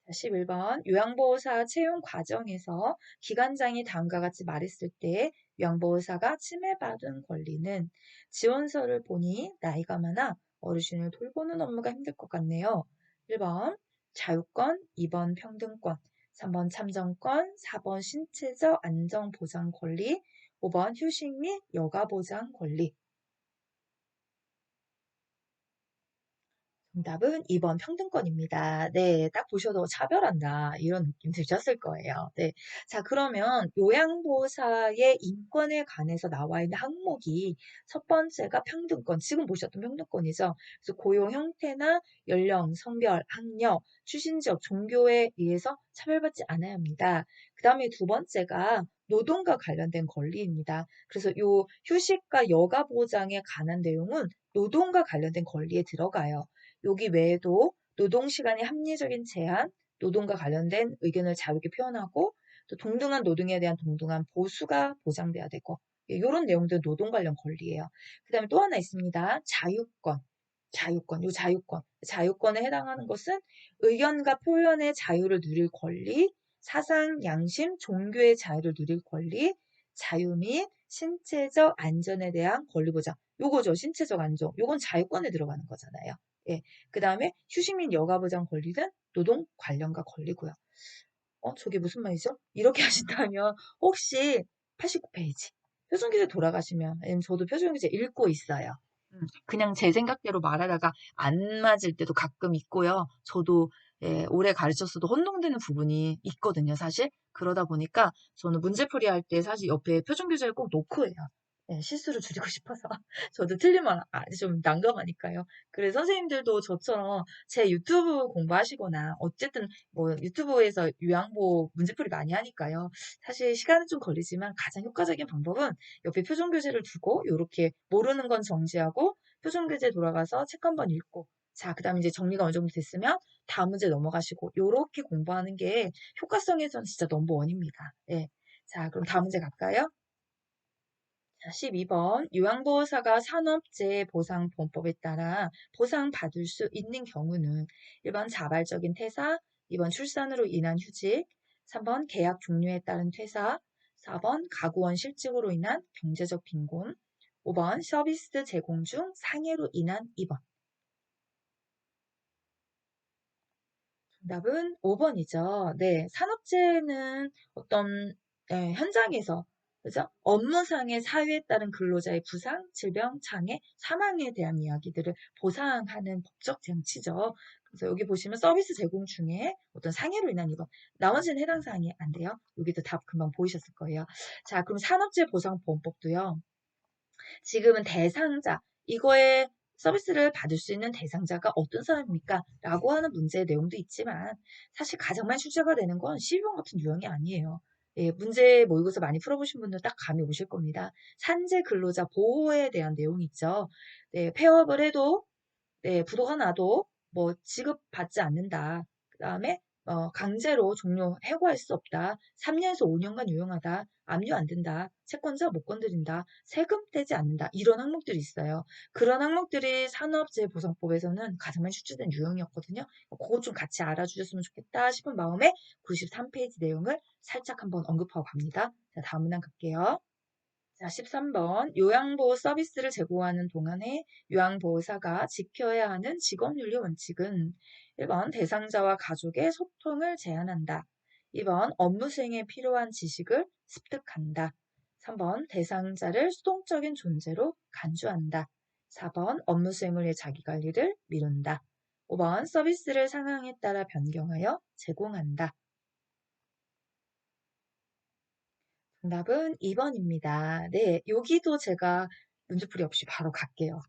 11번 요양보호사 채용 과정에서 기관장이 다음과 같이 말했을 때 요양보호사가 침해받은 권리는 지원서를 보니 나이가 많아 어르신을 돌보는 업무가 힘들 것 같네요. 1번 자유권, 2번 평등권, 3번 참정권, 4번 신체적 안정보장 권리, 5번 휴식 및 여가보장 권리. 정답은 2번 평등권입니다. 네, 딱 보셔도 차별한다. 이런 느낌 드셨을 거예요. 네. 자, 그러면 요양보호사의 인권에 관해서 나와 있는 항목이 첫 번째가 평등권. 지금 보셨던 평등권이죠. 그래서 고용 형태나 연령, 성별, 학력, 출신 지역, 종교에 의해서 차별받지 않아야 합니다. 그 다음에 두 번째가 노동과 관련된 권리입니다. 그래서 요 휴식과 여가 보장에 관한 내용은 노동과 관련된 권리에 들어가요. 여기 외에도 노동시간의 합리적인 제한, 노동과 관련된 의견을 자유롭게 표현하고 또 동등한 노동에 대한 동등한 보수가 보장돼야 되고 이런 내용들 노동 관련 권리예요. 그 다음에 또 하나 있습니다. 자유권. 자유권에 해당하는 것은 의견과 표현의 자유를 누릴 권리, 사상, 양심, 종교의 자유를 누릴 권리, 자유 및 신체적 안전에 대한 권리 보장. 요거죠. 신체적 안전. 요건 자유권에 들어가는 거잖아요. 예. 그 다음에 휴식 및 여가 보장 권리는 노동 관련과 권리고요. 저게 무슨 말이죠? 이렇게 하신다면 혹시 89페이지 표준규제 돌아가시면 저도 표준규제 읽고 있어요. 그냥 제 생각대로 말하다가 안 맞을 때도 가끔 있고요. 저도 오래 가르쳤어도 혼동되는 부분이 있거든요, 사실. 그러다 보니까 저는 문제풀이 할 때 사실 옆에 표준규제를 꼭 놓고 해요. 실수를 줄이고 싶어서. 저도 틀리면 좀 난감하니까요. 그래서 선생님들도 저처럼 제 유튜브 공부하시거나 어쨌든 뭐 유튜브에서 요양보 문제풀이 많이 하니까요. 사실 시간은 좀 걸리지만 가장 효과적인 방법은 옆에 표준교재를 두고 이렇게 모르는 건 정지하고 표준교재 돌아가서 책 한번 읽고 자, 그 다음에 이제 정리가 어느 정도 됐으면 다음 문제 넘어가시고 요렇게 공부하는 게 효과성에서는 진짜 넘버원입니다. 예. 자, 그럼 다음 문제 갈까요? 자, 12번. 요양보호사가 산업재해보상보험법에 따라 보상받을 수 있는 경우는 1번 자발적인 퇴사, 2번 출산으로 인한 휴직, 3번 계약 종료에 따른 퇴사, 4번 가구원 실직으로 인한 경제적 빈곤, 5번 서비스 제공 중 상해로 인한 입원. 정답은 5번이죠. 네, 산업재해는 어떤 현장에서 그죠? 업무상의 사유에 따른 근로자의 부상, 질병, 장애, 사망에 대한 이야기들을 보상하는 법적 장치죠. 그래서 여기 보시면 서비스 제공 중에 어떤 상해로 인한 이거 나머지는 해당 사항이 안 돼요. 여기도 답 금방 보이셨을 거예요. 자, 그럼 산업재해 보상보험법도요. 지금은 대상자, 이거에 서비스를 받을 수 있는 대상자가 어떤 사람입니까? 라고 하는 문제의 내용도 있지만 사실 가장 많이 출제가 되는 건 시비원 같은 유형이 아니에요. 예, 문제 모의고사 많이 풀어보신 분들 딱 감이 오실 겁니다. 산재 근로자 보호에 대한 내용이 있죠. 네, 폐업을 해도 네, 부도가 나도 뭐 지급받지 않는다. 그 다음에 강제로 종료 해고할 수 없다. 3년에서 5년간 유용하다. 압류 안 된다. 채권자 못 건드린다. 세금 떼지 않는다. 이런 항목들이 있어요. 그런 항목들이 산업재해보상법에서는 가장 많이 출제된 유형이었거든요. 그거 좀 같이 알아주셨으면 좋겠다 싶은 마음에 93페이지 내용을 살짝 한번 언급하고 갑니다. 자, 다음 문항 갈게요. 자, 13번. 요양보호 서비스를 제공하는 동안에 요양보호사가 지켜야 하는 직업윤리 원칙은 1번 대상자와 가족의 소통을 제한한다. 2번 업무 수행에 필요한 지식을 습득한다. 3번 대상자를 수동적인 존재로 간주한다. 4번 업무 수행을 위해 자기관리를 미룬다. 5번 서비스를 상황에 따라 변경하여 제공한다. 정답은 2번입니다. 네, 여기도 제가 문제풀이 없이 바로 갈게요.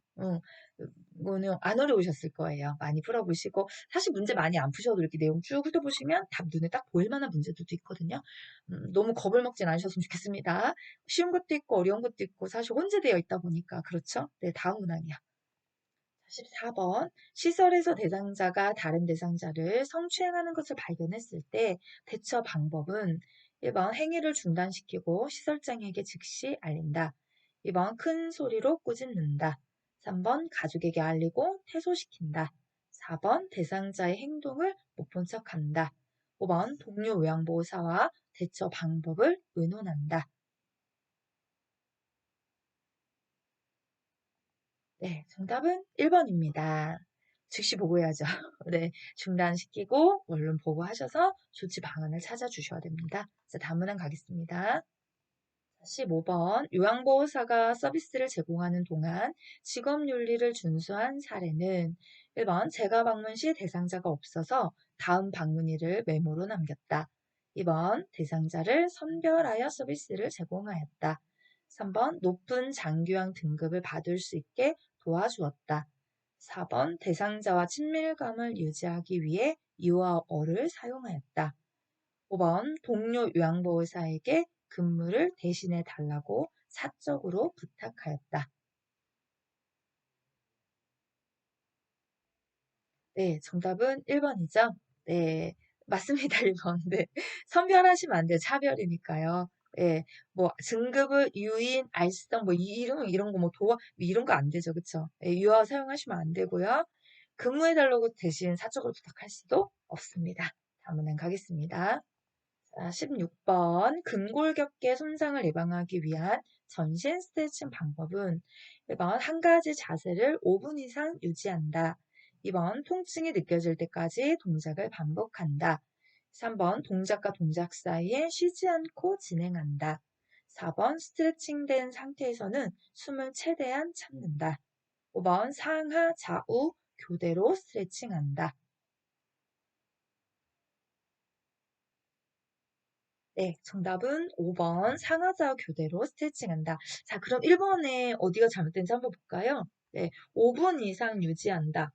이거는 안 어려우셨을 거예요. 많이 풀어보시고 사실 문제 많이 안 푸셔도 이렇게 내용 쭉 훑어보시면 답 눈에 딱 보일 만한 문제들도 있거든요. 너무 겁을 먹진 않으셨으면 좋겠습니다. 쉬운 것도 있고 어려운 것도 있고 사실 혼재되어 있다 보니까 그렇죠? 네, 다음 문항이요. 14번. 시설에서 대상자가 다른 대상자를 성추행하는 것을 발견했을 때 대처 방법은 1번 행위를 중단시키고 시설장에게 즉시 알린다. 2번 큰 소리로 꾸짖는다. 3번 가족에게 알리고 퇴소시킨다. 4번 대상자의 행동을 못 본 척한다. 5번 동료 요양보호사와 대처 방법을 의논한다. 네, 정답은 1번입니다. 즉시 보고해야죠. 네, 중단시키고 얼른 보고하셔서 조치 방안을 찾아주셔야 됩니다. 자, 다음 문항 가겠습니다. 15번. 요양보호사가 서비스를 제공하는 동안 직업윤리를 준수한 사례는 1번. 제가 방문 시 대상자가 없어서 다음 방문일을 메모로 남겼다. 2번. 대상자를 선별하여 서비스를 제공하였다. 3번. 높은 장교양 등급을 받을 수 있게 도와주었다. 4번. 대상자와 친밀감을 유지하기 위해 유아어를 사용하였다. 5번 동료 요양보호사에게 근무를 대신해 달라고 사적으로 부탁하였다. 네, 정답은 1번이죠. 네, 맞습니다. 1번. 네. 선별하시면 안 돼요. 차별이니까요. 예, 뭐 증급을 유인, 알성 뭐 이런 거 뭐 이런 거 안 되죠, 그쵸? 예, 유아 사용하시면 안 되고요. 근무해달라고 대신 사적으로 부탁할 수도 없습니다. 다음 문항 가겠습니다. 자, 16번 근골격계 손상을 예방하기 위한 전신 스트레칭 방법은 1번 한 가지 자세를 5분 이상 유지한다. 2번 통증이 느껴질 때까지 동작을 반복한다. 3번 동작과 동작 사이에 쉬지 않고 진행한다. 4번 스트레칭된 상태에서는 숨을 최대한 참는다. 5번 상하 좌우 교대로 스트레칭한다. 네, 정답은 5번 상하좌우 교대로 스트레칭한다. 자, 그럼 1번에 어디가 잘못된지 한번 볼까요? 네, 5분 이상 유지한다.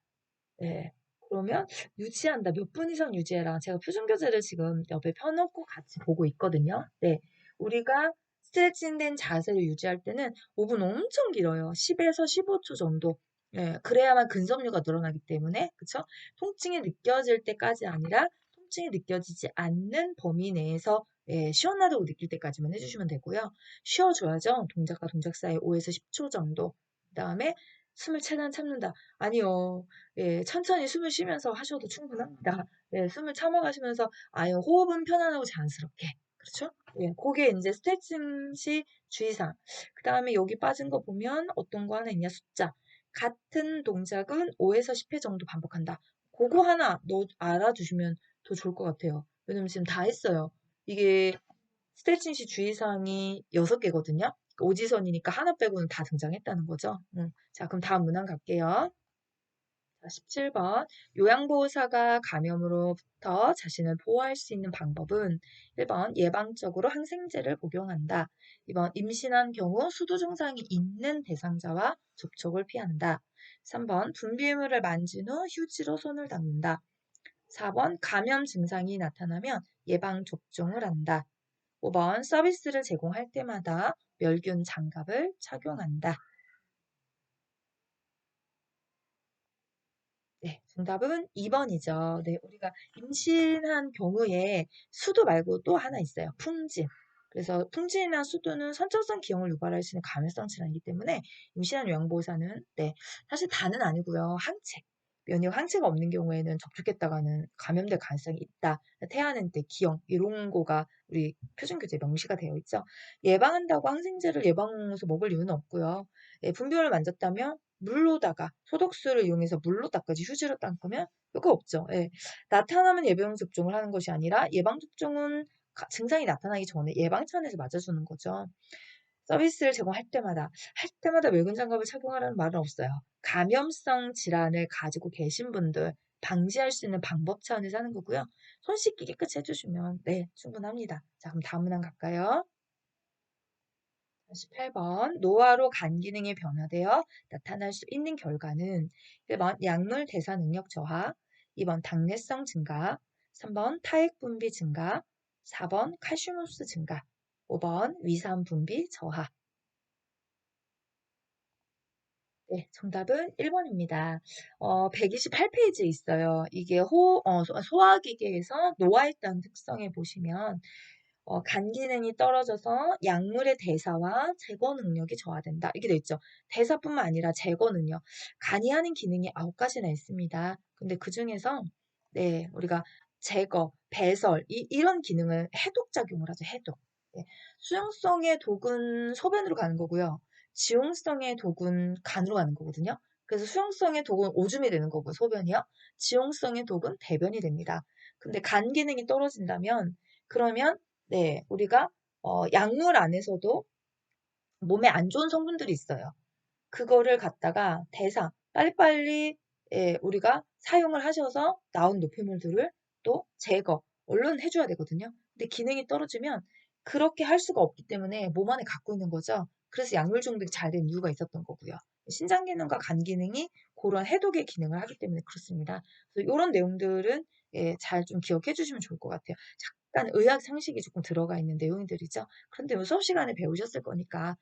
네, 그러면 유지한다. 몇 분 이상 유지해라. 제가 표준교재를 지금 옆에 펴놓고 같이 보고 있거든요. 네, 우리가 스트레칭된 자세를 유지할 때는 5분 엄청 길어요. 10에서 15초 정도. 네, 그래야만 근섬유가 늘어나기 때문에, 그쵸? 통증이 느껴질 때까지 아니라 통증이 느껴지지 않는 범위 내에서 시원하다고 느낄 때까지만 해주시면 되고요. 쉬어줘야죠. 동작과 동작 사이 5에서 10초 정도. 그 다음에 숨을 최대한 참는다. 아니요. 예, 천천히 숨을 쉬면서 하셔도 충분합니다. 예, 숨을 참아가시면서 아유, 호흡은 편안하고 자연스럽게. 그렇죠? 예, 그게 이제 스트레칭 시 주의사항. 그 다음에 여기 빠진 거 보면 어떤 거 하나 있냐? 숫자. 같은 동작은 5에서 10회 정도 반복한다. 그거 하나 알아두시면 더 좋을 것 같아요. 왜냐면 지금 다 했어요. 이게 스트레칭 시 주의사항이 6개거든요. 오지선이니까 하나 빼고는 다 등장했다는 거죠. 자, 그럼 다음 문항 갈게요. 자, 17번. 요양보호사가 감염으로부터 자신을 보호할 수 있는 방법은 1번 예방적으로 항생제를 복용한다. 2번 임신한 경우 수두 증상이 있는 대상자와 접촉을 피한다. 3번 분비물을 만진 후 휴지로 손을 닦는다. 4번 감염 증상이 나타나면 예방접종을 한다. 5번 서비스를 제공할 때마다 멸균 장갑을 착용한다. 네, 정답은 2번이죠. 네, 우리가 임신한 경우에 수두 말고 또 하나 있어요. 풍진. 그래서 풍진이나 수두는 선천성 기형을 유발할 수 있는 감염성 질환이기 때문에 임신한 요양보호사는 네, 사실 다는 아니고요. 항체. 면역 항체가 없는 경우에는 접촉했다가는 감염될 가능성이 있다. 태아는 때 기형 이런 거가 우리 표준교재에 명시가 되어 있죠. 예방한다고 항생제를 예방해서 먹을 이유는 없고요. 예, 분비물을 만졌다면 물로다가 소독수를 이용해서 물로 닦아지 휴지로 닦으면 효과 없죠. 예. 나타나면 예방 접종을 하는 것이 아니라 예방 접종은 증상이 나타나기 전에 예방 차원에서 맞아주는 거죠. 서비스를 제공할 때마다 멸균 장갑을 착용하라는 말은 없어요. 감염성 질환을 가지고 계신 분들 방지할 수 있는 방법 차원에서 하는 거고요. 손 씻기 깨끗이 해주시면 네 충분합니다. 자 그럼 다음 문항 갈까요? 18번 노화로 간 기능이 변화되어 나타날 수 있는 결과는 1번 약물 대사 능력 저하, 2번 당뇨성 증가, 3번 타액 분비 증가, 4번 칼슘 흡수 증가, 5번 위산 분비 저하. 네, 정답은 1번입니다. 128페이지에 있어요. 이게 소화기계에서 노화에 따른 특성에 보시면 간 기능이 떨어져서 약물의 대사와 제거 능력이 저하된다. 이렇게 돼 있죠. 대사뿐만 아니라 제거 능력. 간이 하는 기능이 9가지나 있습니다. 근데 그중에서 네, 우리가 제거, 배설 이런 기능을 해독 작용을 하죠. 해독. 네, 수용성의 독은 소변으로 가는 거고요. 지용성의 독은 간으로 가는 거거든요. 그래서 수용성의 독은 오줌이 되는 거고 소변이요. 지용성의 독은 대변이 됩니다. 근데 간 기능이 떨어진다면 그러면 네, 우리가 약물 안에서도 몸에 안 좋은 성분들이 있어요. 그거를 갖다가 빨리빨리 우리가 사용을 하셔서 나온 노폐물들을 또 제거, 얼른 해줘야 되거든요. 근데 기능이 떨어지면 그렇게 할 수가 없기 때문에 몸 안에 갖고 있는 거죠. 그래서 약물 중독이 잘 된 이유가 있었던 거고요. 신장 기능과 간 기능이 그런 해독의 기능을 하기 때문에 그렇습니다. 그래서 이런 내용들은 잘 좀 기억해 주시면 좋을 것 같아요. 약간 의학 상식이 조금 들어가 있는 내용들이죠. 그런데 뭐 수업 시간에 배우셨을 거니까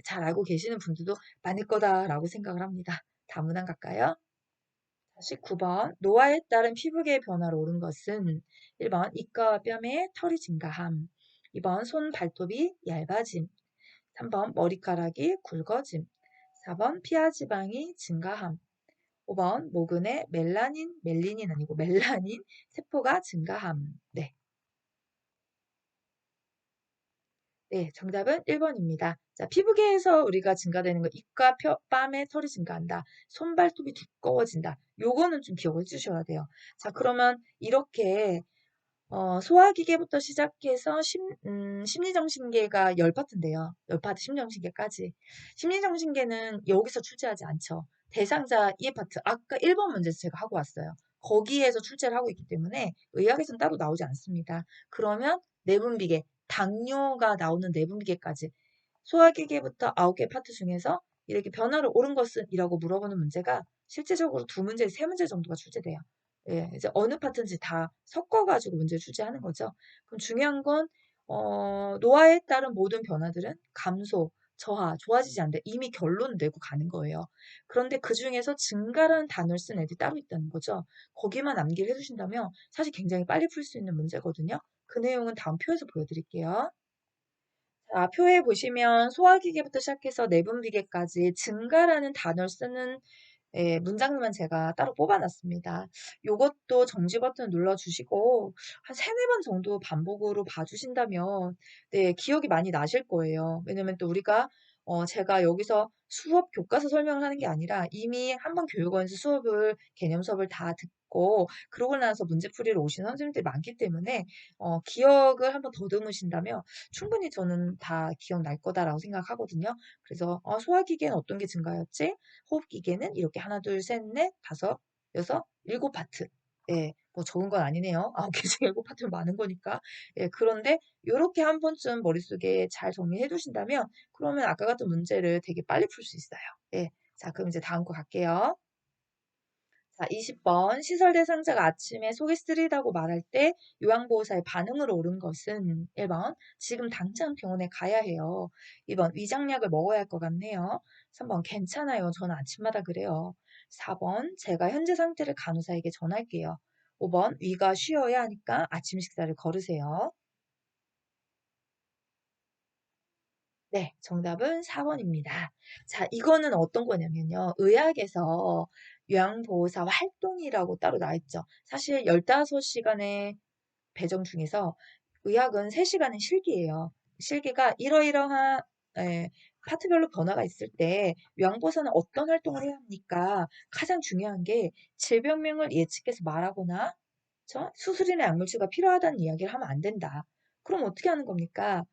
잘 알고 계시는 분들도 많을 거다라고 생각을 합니다. 다음 문항 갈까요? 19번. 노화에 따른 피부계의 변화로 오른 것은 1번 이가와 뺨에 털이 증가함, 2번 손 발톱이 얇아짐. 3번 머리카락이 굵어짐. 4번 피하 지방이 증가함. 5번 모근의 멜라닌 아니고 멜라닌 세포가 증가함. 네. 네, 정답은 1번입니다. 자, 피부계에서 우리가 증가되는 거, 입과 뺨에 털이 증가한다. 손발톱이 두꺼워진다. 요거는 좀 기억을 해주셔야 돼요. 자, 그러면 이렇게 소화기계부터 시작해서 심리정신계가 10파트인데요. 10파트 심리정신계까지. 심리정신계는 여기서 출제하지 않죠. 대상자 이해파트, 아까 1번 문제에서 제가 하고 왔어요. 거기에서 출제를 하고 있기 때문에 의학에서는 따로 나오지 않습니다. 그러면 내분비계, 당뇨가 나오는 내분비계까지 소화기계부터 9개 파트 중에서 이렇게 변화를 옳은 것은 이라고 물어보는 문제가 실제적으로 2문제, 3문제 정도가 출제돼요. 예, 이제 어느 파트인지 다 섞어가지고 문제를 출제하는 거죠. 그럼 중요한 건, 노화에 따른 모든 변화들은 감소, 저하, 좋아지지 않는데 이미 결론 내고 가는 거예요. 그런데 그 중에서 증가라는 단어를 쓴 애들이 따로 있다는 거죠. 거기만 암기를 해주신다면 사실 굉장히 빨리 풀 수 있는 문제거든요. 그 내용은 다음 표에서 보여드릴게요. 자, 표에 보시면 소화기계부터 시작해서 내분비계까지 증가라는 단어를 쓰는 문장만 제가 따로 뽑아놨습니다. 요것도 정지 버튼 눌러주시고 한 세네 번 정도 반복으로 봐주신다면 네, 기억이 많이 나실 거예요. 왜냐면 또 우리가 제가 여기서 수업 교과서 설명을 하는 게 아니라 이미 한번 교육원에서 개념 수업을 다 듣고 그러고 나서 문제풀이로 오신 선생님들이 많기 때문에 기억을 한번 더듬으신다면 충분히 저는 다 기억날 거다라고 생각하거든요. 그래서 소화기계는 어떤 게 증가였지? 호흡기계는 이렇게 하나, 둘, 셋, 넷, 다섯, 여섯, 일곱 파트. 예, 뭐 적은 건 아니네요. 9개 중에 일곱 파트면 많은 거니까. 예, 그런데 이렇게 한 번쯤 머릿속에 잘 정리해 두신다면 그러면 아까 같은 문제를 되게 빨리 풀 수 있어요. 예, 자, 그럼 이제 다음 거 갈게요. 자, 20번. 시설 대상자가 아침에 속이 쓰리다고 말할 때 요양보호사의 반응으로 옳은 것은 1번. 지금 당장 병원에 가야 해요. 2번. 위장약을 먹어야 할 것 같네요. 3번. 괜찮아요. 저는 아침마다 그래요. 4번. 제가 현재 상태를 간호사에게 전할게요. 5번. 위가 쉬어야 하니까 아침 식사를 거르세요. 네, 정답은 4번입니다. 자, 이거는 어떤 거냐면요. 의학에서 요양보호사 활동이라고 따로 나와 있죠. 사실 15시간의 배정 중에서 의학은 3시간은 실기예요. 실기가 이러이러한 파트별로 변화가 있을 때 요양보호사는 어떤 활동을 해야 합니까? 가장 중요한 게 질병명을 예측해서 말하거나 수술이나 약물치료가 필요하다는 이야기를 하면 안 된다. 그럼 어떻게 하는 겁니까?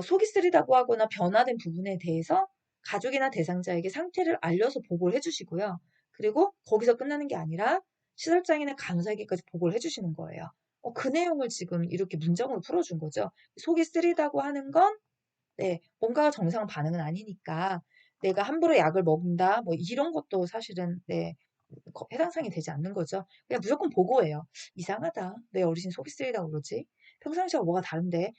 속이 쓰리다고 하거나 변화된 부분에 대해서 가족이나 대상자에게 상태를 알려서 보고를 해주시고요. 그리고 거기서 끝나는 게 아니라 시설장이나 간호사에게까지 보고를 해주시는 거예요. 그 내용을 지금 이렇게 문장으로 풀어준 거죠. 속이 쓰리다고 하는 건 네, 뭔가 정상 반응은 아니니까 내가 함부로 약을 먹는다, 뭐 이런 것도 사실은 네, 해당 사항이 되지 않는 거죠. 그냥 무조건 보고예요. 이상하다. 내 어르신 속이 쓰리다고 그러지? 평상시와 뭐가 다른데?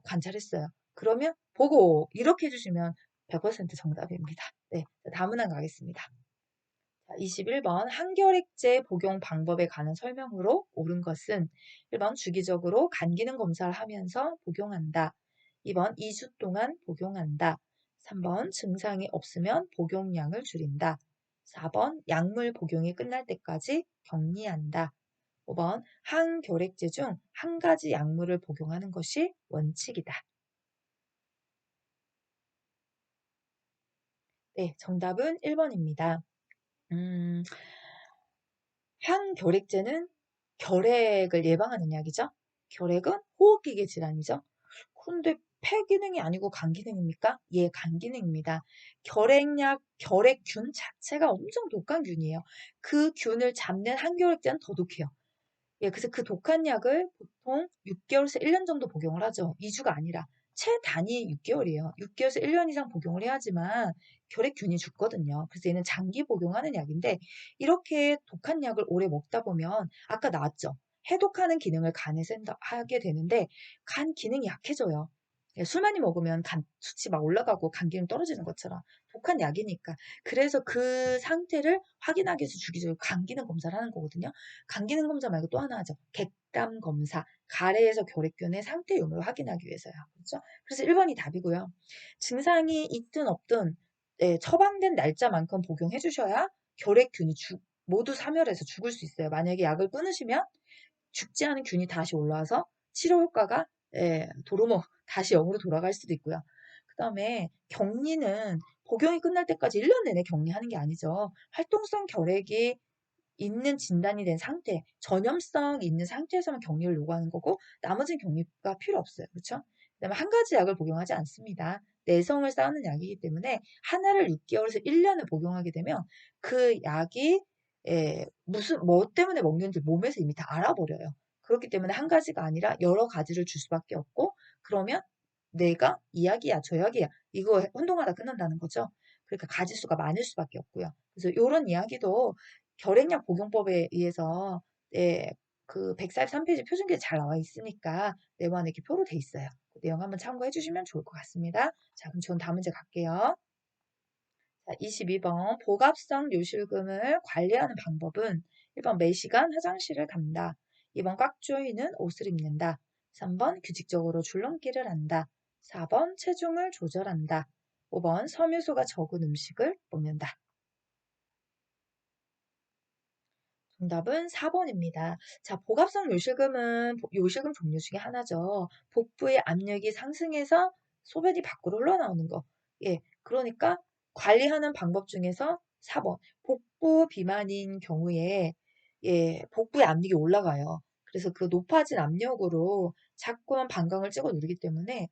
관찰했어요. 그러면 보고 이렇게 해주시면 100% 정답입니다. 네, 다음 문항 가겠습니다. 21번 한결액제 복용 방법에 관한 설명으로 옳은 것은 1번 주기적으로 간 기능 검사를 하면서 복용한다. 2번 2주 동안 복용한다. 3번 증상이 없으면 복용량을 줄인다. 4번 약물 복용이 끝날 때까지 격리한다. 5번 항결핵제 중 한 가지 약물을 복용하는 것이 원칙이다. 네, 정답은 1번입니다. 음, 항결핵제는 결핵을 예방하는 약이죠. 결핵은 호흡기계 질환이죠. 그런데 폐 기능이 아니고 간 기능입니까? 예, 간 기능입니다. 결핵약, 결핵균 자체가 엄청 독한 균이에요. 그 균을 잡는 항결핵제는 더 독해요. 예, 그래서 그 독한 약을 보통 6개월에서 1년 정도 복용을 하죠. 2주가 아니라 최단위 6개월이에요. 6개월에서 1년 이상 복용을 해야지만 결핵균이 죽거든요. 그래서 얘는 장기 복용하는 약인데 이렇게 독한 약을 오래 먹다 보면 아까 나왔죠. 해독하는 기능을 간에서 하게 되는데 간 기능이 약해져요. 예, 술 많이 먹으면 간 수치 막 올라가고 간 기능 떨어지는 것처럼 독한 약이니까. 그래서 그 상태를 확인하기 위해서 주기적으로 간 기능 검사를 하는 거거든요. 간 기능 검사 말고 또 하나 하죠. 뒷담 검사, 가래에서 결핵균의 상태 유무를 확인하기 위해서요. 그렇죠? 그래서 1번이 답이고요. 증상이 있든 없든 처방된 날짜만큼 복용해 주셔야 결핵균이 모두 사멸해서 죽을 수 있어요. 만약에 약을 끊으시면 죽지 않은 균이 다시 올라와서 치료 효과가 도루묵 다시 0으로 돌아갈 수도 있고요. 그 다음에 격리는 복용이 끝날 때까지 1년 내내 격리하는 게 아니죠. 활동성 결핵이 있는 진단이 된 상태, 전염성이 있는 상태에서만 격리를 요구하는 거고 나머지는 격리가 필요 없어요. 그렇죠? 그다음에 한 가지 약을 복용하지 않습니다. 내성을 쌓는 약이기 때문에 하나를 6개월에서 1년을 복용하게 되면 그 약이 무슨 뭐 때문에 먹는지 몸에서 이미 다 알아버려요. 그렇기 때문에 한 가지가 아니라 여러 가지를 줄 수밖에 없고 그러면 내가 이 약이야 저 약이야 이거 혼동하다 끝난다는 거죠. 그러니까 가지수가 많을 수밖에 없고요. 그래서 이런 이야기도 결핵약 복용법에 의해서 그 143페이지 표준기에 잘 나와 있으니까 내부안에 이렇게 표로 돼 있어요. 그 내용 한번 참고해 주시면 좋을 것 같습니다. 자, 그럼 전 다음 문제 갈게요. 자, 22번 복압성 요실금을 관리하는 방법은 1번 매시간 화장실을 간다. 2번 꽉 조이는 옷을 입는다. 3번 규칙적으로 줄넘기를 한다. 4번 체중을 조절한다. 5번 섬유소가 적은 음식을 먹는다. 정답은 4번입니다. 자, 복압성 요실금은 요실금 종류 중에 하나죠. 복부의 압력이 상승해서 소변이 밖으로 흘러나오는 거. 예, 그러니까 관리하는 방법 중에서 4번. 복부 비만인 경우에 복부의 압력이 올라가요. 그래서 그 높아진 압력으로 자꾸만 방광을 찍어 누르기 때문에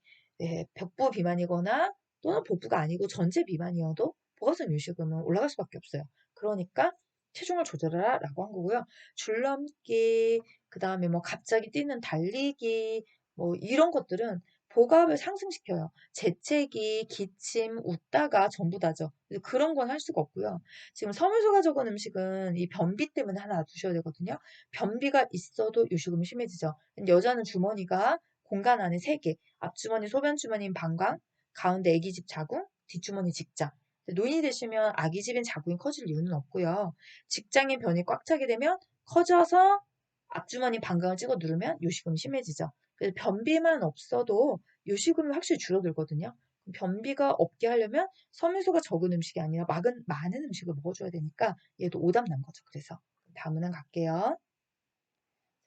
복부 비만이거나 또는 복부가 아니고 전체 비만이어도 복압성 요실금은 올라갈 수밖에 없어요. 그러니까 체중을 조절하라 라고 한 거고요. 줄넘기, 그 다음에 뭐 갑자기 뛰는 달리기, 뭐 이런 것들은 복압을 상승시켜요. 재채기, 기침, 웃다가 전부 다죠. 그런 건 할 수가 없고요. 지금 섬유소가 적은 음식은 이 변비 때문에 하나 두셔야 되거든요. 변비가 있어도 요실금이 심해지죠. 여자는 주머니가 공간 안에 3개, 앞주머니 소변주머니인 방광, 가운데 애기집 자궁, 뒷주머니 직장. 노인이 되시면 아기집인 자궁이 커질 이유는 없고요. 직장의 변이 꽉 차게 되면 커져서 앞주머니 방광을 찍어 누르면 요실금이 심해지죠. 그래서 변비만 없어도 요실금이 확실히 줄어들거든요. 변비가 없게 하려면 섬유소가 적은 음식이 아니라 많은 음식을 먹어줘야 되니까 얘도 오답 난 거죠. 그래서 다음 문항 갈게요.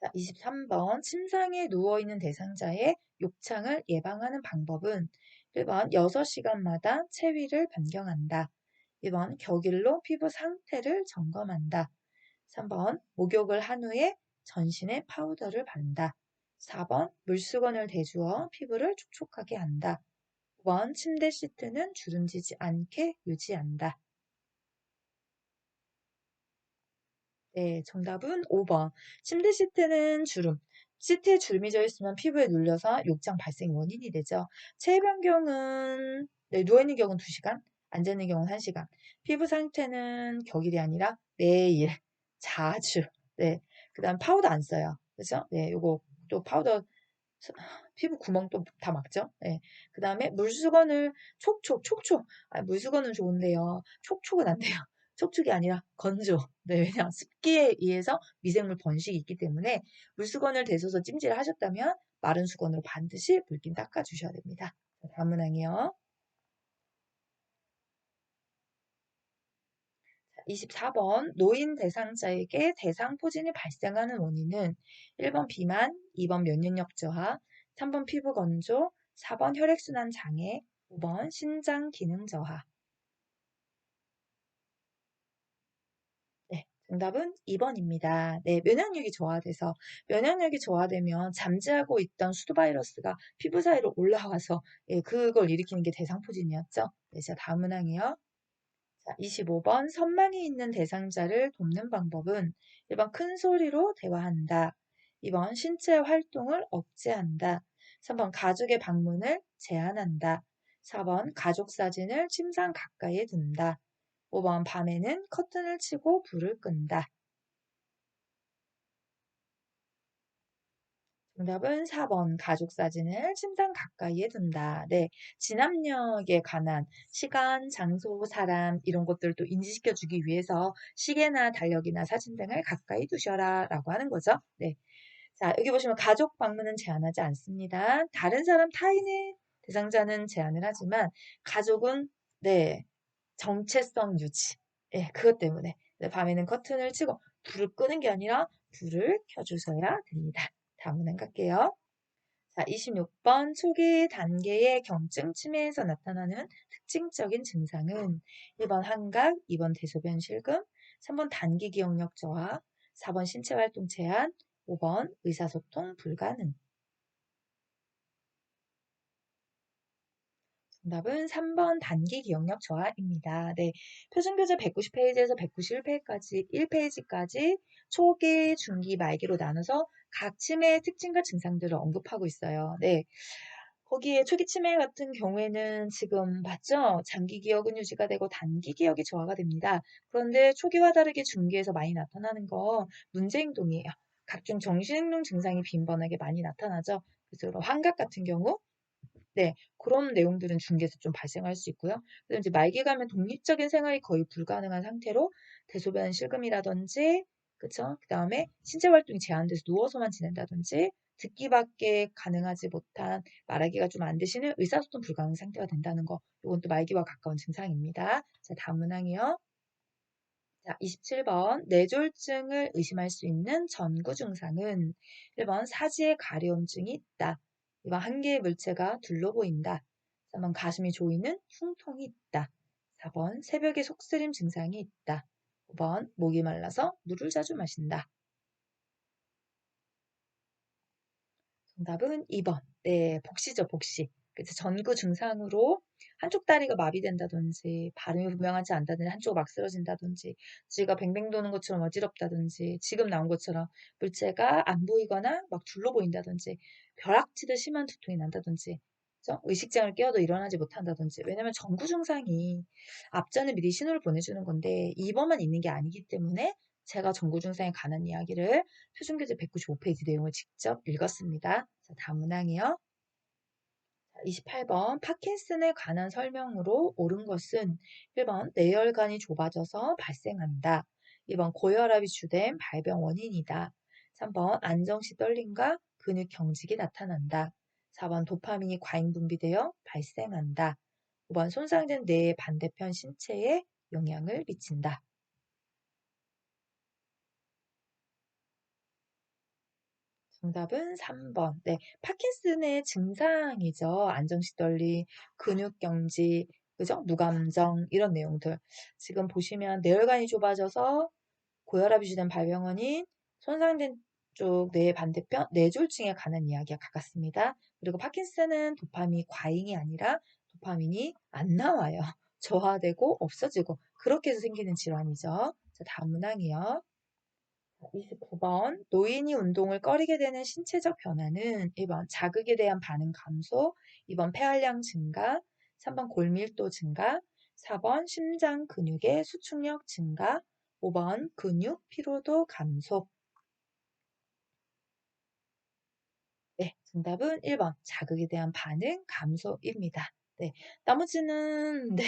자, 23번 침상에 누워있는 대상자의 욕창을 예방하는 방법은 1번 6시간마다 체위를 변경한다. 2번 격일로 피부 상태를 점검한다. 3번 목욕을 한 후에 전신에 파우더를 바른다. 4번 물수건을 대주어 피부를 촉촉하게 한다. 5번 침대 시트는 주름지지 않게 유지한다. 네, 정답은 5번. 침대 시트는 시트에 주름이 져 있으면 피부에 눌려서 욕장 발생 원인이 되죠. 체위 변경은 누워있는 경우는 2시간, 앉아있는 경우는 1시간. 피부 상태는 격일이 아니라 매일, 자주. 네, 그 다음 파우더 안 써요. 그죠? 네, 요거 또 파우더 피부 구멍 또 다 막죠? 네. 그 다음에 물수건을 촉촉. 아, 물수건은 좋은데요. 촉촉은 안 돼요. 촉촉이 아니라 건조. 네, 왜냐 습기에 의해서 미생물 번식이 있기 때문에 물수건을 대셔서 찜질을 하셨다면 마른 수건으로 반드시 물긴 닦아주셔야 됩니다. 다음 문항이요. 24번 노인 대상자에게 대상포진이 발생하는 원인은 1번 비만, 2번 면역력 저하, 3번 피부 건조, 4번 혈액순환 장애, 5번 신장 기능 저하. 네, 정답은 2번입니다. 네, 면역력이 저하되면 잠재하고 있던 수두바이러스가 피부 사이로 올라와서 그걸 일으키는 게 대상포진이었죠. 네, 자 다음 문항이요. 자, 25번 선망이 있는 대상자를 돕는 방법은 1번 큰 소리로 대화한다. 2번 신체 활동을 억제한다. 3번 가족의 방문을 제한한다. 4번 가족 사진을 침상 가까이에 둔다. 5번 밤에는 커튼을 치고 불을 끈다. 정답은 4번 가족 사진을 침상 가까이에 둔다. 네, 진압력에 관한 시간, 장소, 사람 이런 것들도 인지시켜 주기 위해서 시계나 달력이나 사진 등을 가까이 두셔라 라고 하는 거죠. 네. 자, 여기 보시면 가족 방문은 제한하지 않습니다. 다른 사람 타인의 대상자는 제한을 하지만 가족은 네, 정체성 유지. 예, 그것 때문에 네, 밤에는 커튼을 치고 불을 끄는 게 아니라 불을 켜주셔야 됩니다. 다음 문항 갈게요. 자, 26번 초기 단계의 경증 치매에서 나타나는 특징적인 증상은 1번 환각, 2번 대소변 실금, 3번 단기 기억력 저하, 4번 신체 활동 제한, 5번 의사소통 불가능. 정답은 3번 단기 기억력 저하입니다. 네, 표준교재 190페이지에서 191페이지까지 1페이지까지 초기, 중기, 말기로 나눠서 각 치매의 특징과 증상들을 언급하고 있어요. 네, 거기에 초기 치매 같은 경우에는 지금 봤죠? 장기 기억은 유지가 되고 단기 기억이 저하가 됩니다. 그런데 초기와 다르게 중기에서 많이 나타나는 거 문제 행동이에요. 각종 정신행동 증상이 빈번하게 많이 나타나죠. 그래서 환각 같은 경우 네, 그런 내용들은 중기에서 좀 발생할 수 있고요. 그리고 이제 말기 가면 독립적인 생활이 거의 불가능한 상태로 대소변 실금이라든지, 그쵸? 그 다음에 신체 활동이 제한돼서 누워서만 지낸다든지, 듣기밖에 가능하지 못한 말하기가 좀 안 되시는 의사소통 불가능 상태가 된다는 거. 이건 또 말기와 가까운 증상입니다. 자, 다음 문항이요. 자, 27번 뇌졸중을 의심할 수 있는 전구 증상은 1번 사지에 가려움증이 있다. 2번 한 개의 물체가 둘러 보인다. 3번 가슴이 조이는 흉통이 있다. 4번 새벽에 속쓰림 증상이 있다. 5번 목이 말라서 물을 자주 마신다. 정답은 2번. 네, 복시죠, 복시. 그래서 전구 증상으로 한쪽 다리가 마비된다든지, 발음이 분명하지 않다든지, 한쪽 막 쓰러진다든지, 쥐가 뱅뱅 도는 것처럼 어지럽다든지, 지금 나온 것처럼 물체가 안 보이거나 막 둘러 보인다든지, 벼락치듯 심한 두통이 난다든지, 그죠? 의식장을 깨워도 일어나지 못한다든지. 왜냐면 전구 증상이 앞전에 미리 신호를 보내주는 건데, 2번만 있는 게 아니기 때문에 제가 전구 증상에 관한 이야기를 표준교재 195페이지 내용을 직접 읽었습니다. 자, 다음 문항이요. 28번 파킨슨에 관한 설명으로 옳은 것은 1번 뇌혈관이 좁아져서 발생한다. 2번 고혈압이 주된 발병 원인이다. 3번 안정시 떨림과 근육 경직이 나타난다. 4번 도파민이 과잉 분비되어 발생한다. 5번 손상된 뇌의 반대편 신체에 영향을 미친다. 정답은 3번. 네, 파킨슨의 증상이죠. 안정시떨리, 근육경직, 그죠? 무감정 이런 내용들. 지금 보시면 뇌혈관이 좁아져서 고혈압이 주된 발병원인 손상된 쪽 뇌의 반대편 뇌졸중에 관한 이야기가 가깝습니다. 그리고 파킨슨은 도파민이 과잉이 아니라 도파민이 안 나와요. 저하되고 없어지고 그렇게 해서 생기는 질환이죠. 자, 다음 문항이요. 29번 노인이 운동을 꺼리게 되는 신체적 변화는 1번 자극에 대한 반응 감소, 2번 폐활량 증가, 3번 골밀도 증가, 4번 심장 근육의 수축력 증가, 5번 근육 피로도 감소. 네, 정답은 1번 자극에 대한 반응 감소입니다. 네, 나머지는 네.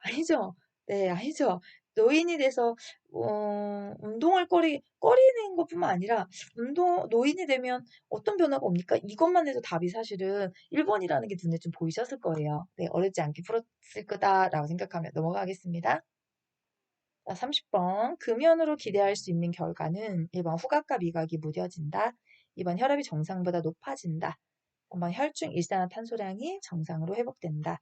아니죠. 네, 아니죠. 노인이 돼서 운동을 꺼리는 것뿐만 아니라 노인이 되면 어떤 변화가 옵니까? 이것만 해도 답이 사실은 1번이라는 게 눈에 좀 보이셨을 거예요. 네, 어렵지 않게 풀었을 거다라고 생각하면 넘어가겠습니다. 자, 30번. 금연으로 기대할 수 있는 결과는 1번 후각과 미각이 무뎌진다. 2번 혈압이 정상보다 높아진다. 3번 혈중 일산화탄소량이 정상으로 회복된다.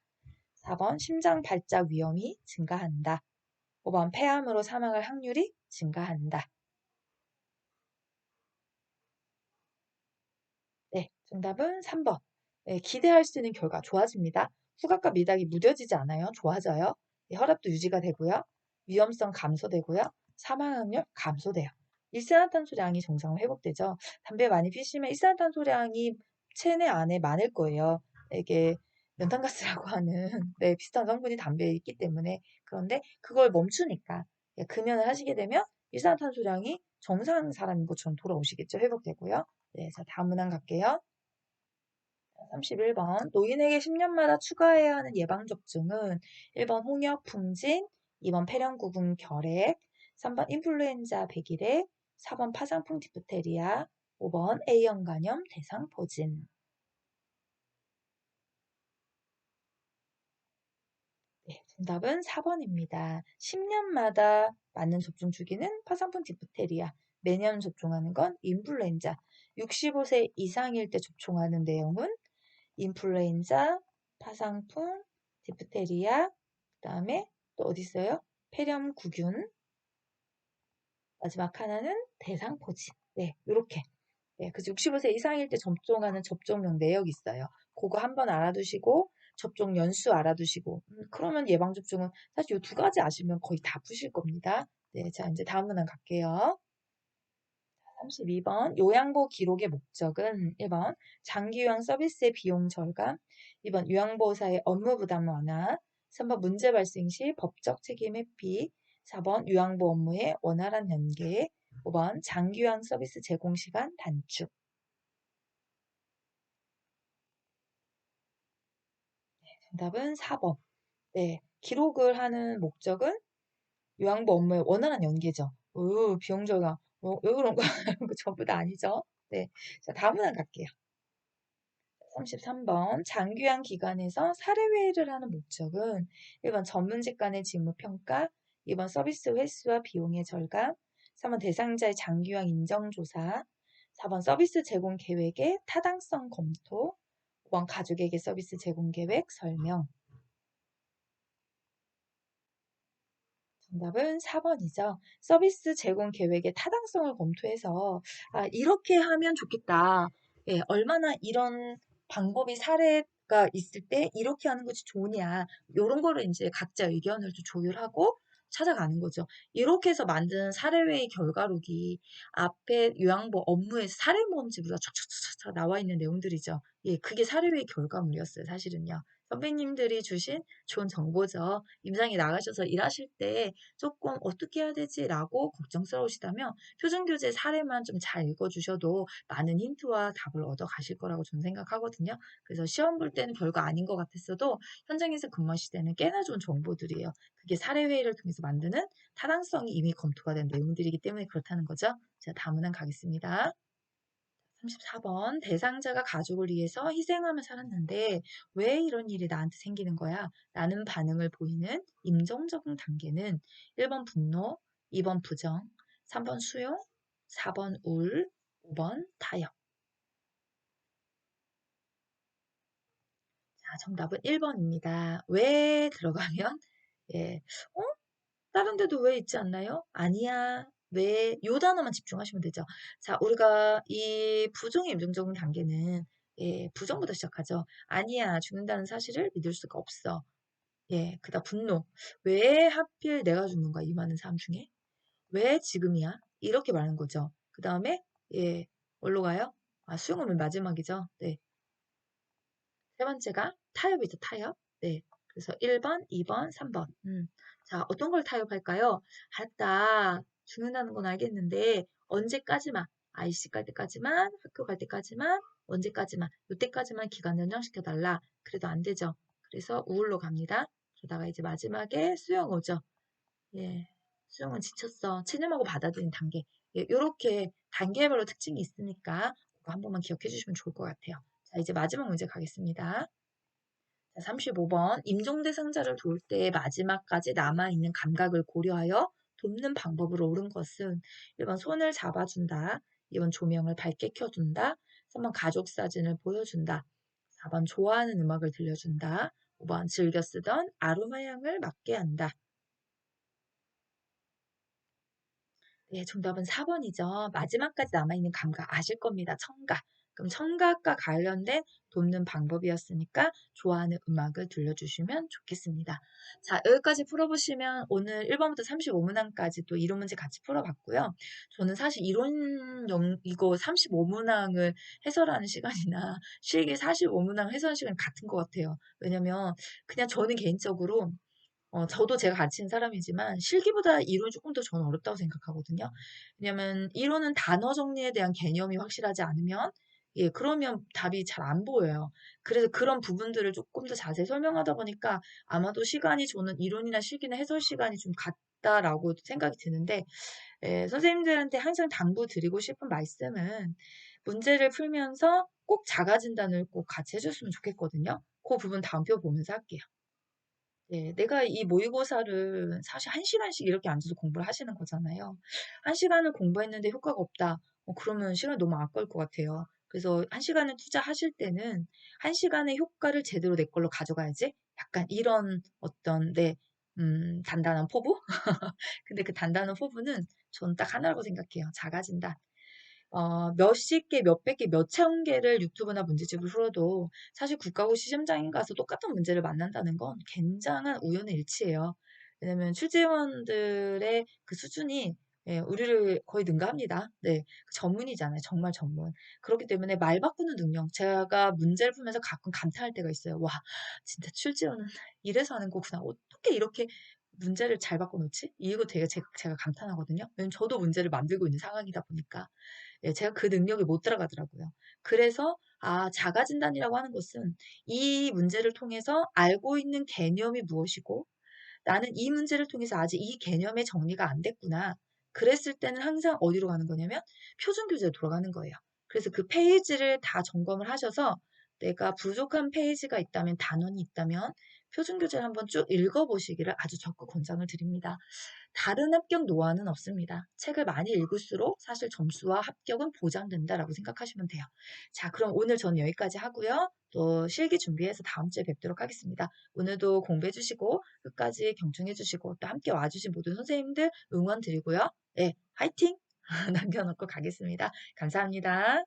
4번 심장 발작 위험이 증가한다. 5번 폐암으로 사망할 확률이 증가한다. 네, 정답은 3번. 네, 기대할 수 있는 결과 좋아집니다. 후각과 미각이 무뎌지지 않아요. 좋아져요. 네, 혈압도 유지가 되고요. 위험성 감소되고요. 사망 확률 감소돼요. 일산화탄소량이 정상으로 회복되죠. 담배 많이 피시면 일산화탄소량이 체내 안에 많을 거예요. 이게 연탄가스라고 하는 네, 비슷한 성분이 담배에 있기 때문에 그런데 그걸 멈추니까 금연을 하시게 되면 일산화탄소량이 정상 사람인 것처럼 돌아오시겠죠. 회복되고요. 네, 자 다음 문항 갈게요. 31번 노인에게 10년마다 추가해야 하는 예방접종은 1번 홍역, 풍진, 2번 폐렴구분 결핵, 3번 인플루엔자 백일해, 4번 파상풍 디프테리아, 5번 A형 간염 대상포진. 네, 정답은 4번입니다. 10년마다 맞는 접종 주기는 파상풍 디프테리아, 매년 접종하는 건 인플루엔자, 65세 이상일 때 접종하는 내용은 인플루엔자, 파상풍, 디프테리아, 그다음에 또 어디 있어요? 폐렴구균, 마지막 하나는 대상포진. 네, 요렇게. 네, 그래서 65세 이상일 때 접종하는 접종용 내역이 있어요. 그거 한번 알아두시고 접종 연수 알아두시고 그러면 예방접종은 사실 이 두 가지 아시면 거의 다 푸실 겁니다. 네, 자 이제 다음 문항 갈게요. 32번 요양보 기록의 목적은 1번 장기요양 서비스의 비용 절감, 2번 요양보호사의 업무 부담 완화, 3번 문제 발생 시 법적 책임 회피, 4번 요양보 업무의 원활한 연계, 5번 장기요양 서비스 제공 시간 단축. 정답은 4번. 네, 기록을 하는 목적은 요양보 업무의 원활한 연계죠. 비용 절감. 왜 그런 거 전부 다 아니죠? 네, 자 다음 문항 갈게요. 33번 장기요양 기관에서 사례회의를 하는 목적은 1번 전문직 간의 직무평가, 2번 서비스 횟수와 비용의 절감, 3번 대상자의 장기요양 인정조사, 4번 서비스 제공 계획의 타당성 검토, 5번 가족에게 서비스 제공 계획 설명. 정답은 4번이죠. 서비스 제공 계획의 타당성을 검토해서 이렇게 하면 좋겠다. 예, 얼마나 이런 방법이 사례가 있을 때 이렇게 하는 것이 좋으냐. 이런 거를 이제 각자 의견을 좀 조율하고 찾아가는 거죠. 이렇게 해서 만든 사례회의 결과록이 앞에 요양보 업무에서 사례 모음집으로 촥촥촥촥 나와 있는 내용들이죠. 예, 그게 사례회의 결과물이었어요, 사실은요. 선배님들이 주신 좋은 정보죠. 임상에 나가셔서 일하실 때 조금 어떻게 해야 되지라고 걱정스러우시다면 표준교재 사례만 좀 잘 읽어주셔도 많은 힌트와 답을 얻어 가실 거라고 저는 생각하거든요. 그래서 시험 볼 때는 별거 아닌 것 같았어도 현장에서 근무하실 때는 꽤나 좋은 정보들이에요. 그게 사례회의를 통해서 만드는 타당성이 이미 검토가 된 내용들이기 때문에 그렇다는 거죠. 자, 다음 문항 가겠습니다. 34번 대상자가 가족을 위해서 희생하며 살았는데 왜 이런 일이 나한테 생기는 거야? 라는 반응을 보이는 임종적응 단계는 1번 분노, 2번 부정, 3번 수용, 4번 울, 5번 타협. 자, 정답은 1번입니다. 왜 들어가면 예, 어? 다른 데도 왜 있지 않나요? 아니야. 왜? 요 단어만 집중하시면 되죠. 자, 우리가 이 부정의 임종적응 단계는 예, 부정부터 시작하죠. 아니야, 죽는다는 사실을 믿을 수가 없어. 예, 그다음 분노. 왜 하필 내가 죽는 거야? 이 많은 사람 중에? 왜 지금이야? 이렇게 말하는 거죠. 그 다음에 예, 뭘로 가요? 수용은 맨 마지막이죠. 네. 세 번째가 타협이죠, 타협. 네. 그래서 1번, 2번, 3번. 자, 어떤 걸 타협할까요? 나 죽는다는 건 알겠는데, 언제까지만, IC 갈 때까지만, 학교 갈 때까지만, 언제까지만, 요때까지만 기간 연장시켜달라. 그래도 안 되죠. 그래서 우울로 갑니다. 그러다가 이제 마지막에 수용 오죠. 예. 수용은 지쳤어. 체념하고 받아들인 단계. 예, 요렇게 단계별로 특징이 있으니까, 그거 한 번만 기억해 주시면 좋을 것 같아요. 자, 이제 마지막 문제 가겠습니다. 자, 35번. 임종 대상자를 도울 때 마지막까지 남아있는 감각을 고려하여 돕는 방법으로 옳은 것은 1번 손을 잡아준다. 2번 조명을 밝게 켜둔다. 3번 가족 사진을 보여준다. 4번 좋아하는 음악을 들려준다. 5번 즐겨 쓰던 아로마 향을 맡게 한다. 네, 정답은 4번이죠. 마지막까지 남아있는 감각 아실 겁니다. 청각. 그럼 청각과 관련된 돕는 방법이었으니까 좋아하는 음악을 들려주시면 좋겠습니다. 자, 여기까지 풀어보시면 오늘 1번부터 35문항까지 또 이론 문제 같이 풀어봤고요. 저는 사실 이거 35문항을 해설하는 시간이나 실기 45문항 해설 시간 같은 것 같아요. 왜냐면 그냥 저는 개인적으로 저도 제가 가르치는 사람이지만 실기보다 이론이 조금 더 저는 어렵다고 생각하거든요. 왜냐면 이론은 단어 정리에 대한 개념이 확실하지 않으면 예, 그러면 답이 잘 안 보여요. 그래서 그런 부분들을 조금 더 자세히 설명하다 보니까 아마도 시간이 저는 이론이나 실기나 해설 시간이 좀 같다라고 생각이 드는데 선생님들한테 항상 당부드리고 싶은 말씀은 문제를 풀면서 꼭 자가 진단을 꼭 같이 해줬으면 좋겠거든요. 그 부분 다음표 보면서 할게요. 네, 내가 이 모의고사를 사실 1시간씩 이렇게 앉아서 공부를 하시는 거잖아요. 1시간을 공부했는데 효과가 없다. 그러면 시간이 너무 아까울 것 같아요. 그래서 1시간을 투자하실 때는 1시간의 효과를 제대로 내 걸로 가져가야지. 약간 이런 어떤 단단한 포부? 근데 그 단단한 포부는 전 딱 하나라고 생각해요. 작아진다. 몇십 개, 몇백 개, 몇천 개를 유튜브나 문제집을 풀어도 사실 국가고시 시험장에 가서 똑같은 문제를 만난다는 건 굉장한 우연의 일치예요. 왜냐면 출제원들의 그 수준이 우리를 거의 능가합니다. 네, 그 전문이잖아요. 정말 전문. 그렇기 때문에 말 바꾸는 능력. 제가 문제를 풀면서 가끔 감탄할 때가 있어요. 와, 진짜 출제원은 이래서 하는 거구나. 어떻게 이렇게 문제를 잘 바꿔놓지? 이거 되게 제가 감탄하거든요. 왜냐면 저도 문제를 만들고 있는 상황이다 보니까. 제가 그 능력이 못 들어가더라고요. 그래서 자가 진단이라고 하는 것은 이 문제를 통해서 알고 있는 개념이 무엇이고 나는 이 문제를 통해서 아직 이 개념의 정리가 안 됐구나. 그랬을 때는 항상 어디로 가는 거냐면 표준 교재로 돌아가는 거예요. 그래서 그 페이지를 다 점검을 하셔서 내가 부족한 페이지가 있다면 단원이 있다면 표준 교재를 한번 쭉 읽어보시기를 아주 적극 권장을 드립니다. 다른 합격 노하우는 없습니다. 책을 많이 읽을수록 사실 점수와 합격은 보장된다라고 생각하시면 돼요. 자, 그럼 오늘 저는 여기까지 하고요. 또 실기 준비해서 다음 주에 뵙도록 하겠습니다. 오늘도 공부해 주시고 끝까지 경청해 주시고 또 함께 와주신 모든 선생님들 응원 드리고요. 네, 화이팅! 남겨놓고 가겠습니다. 감사합니다.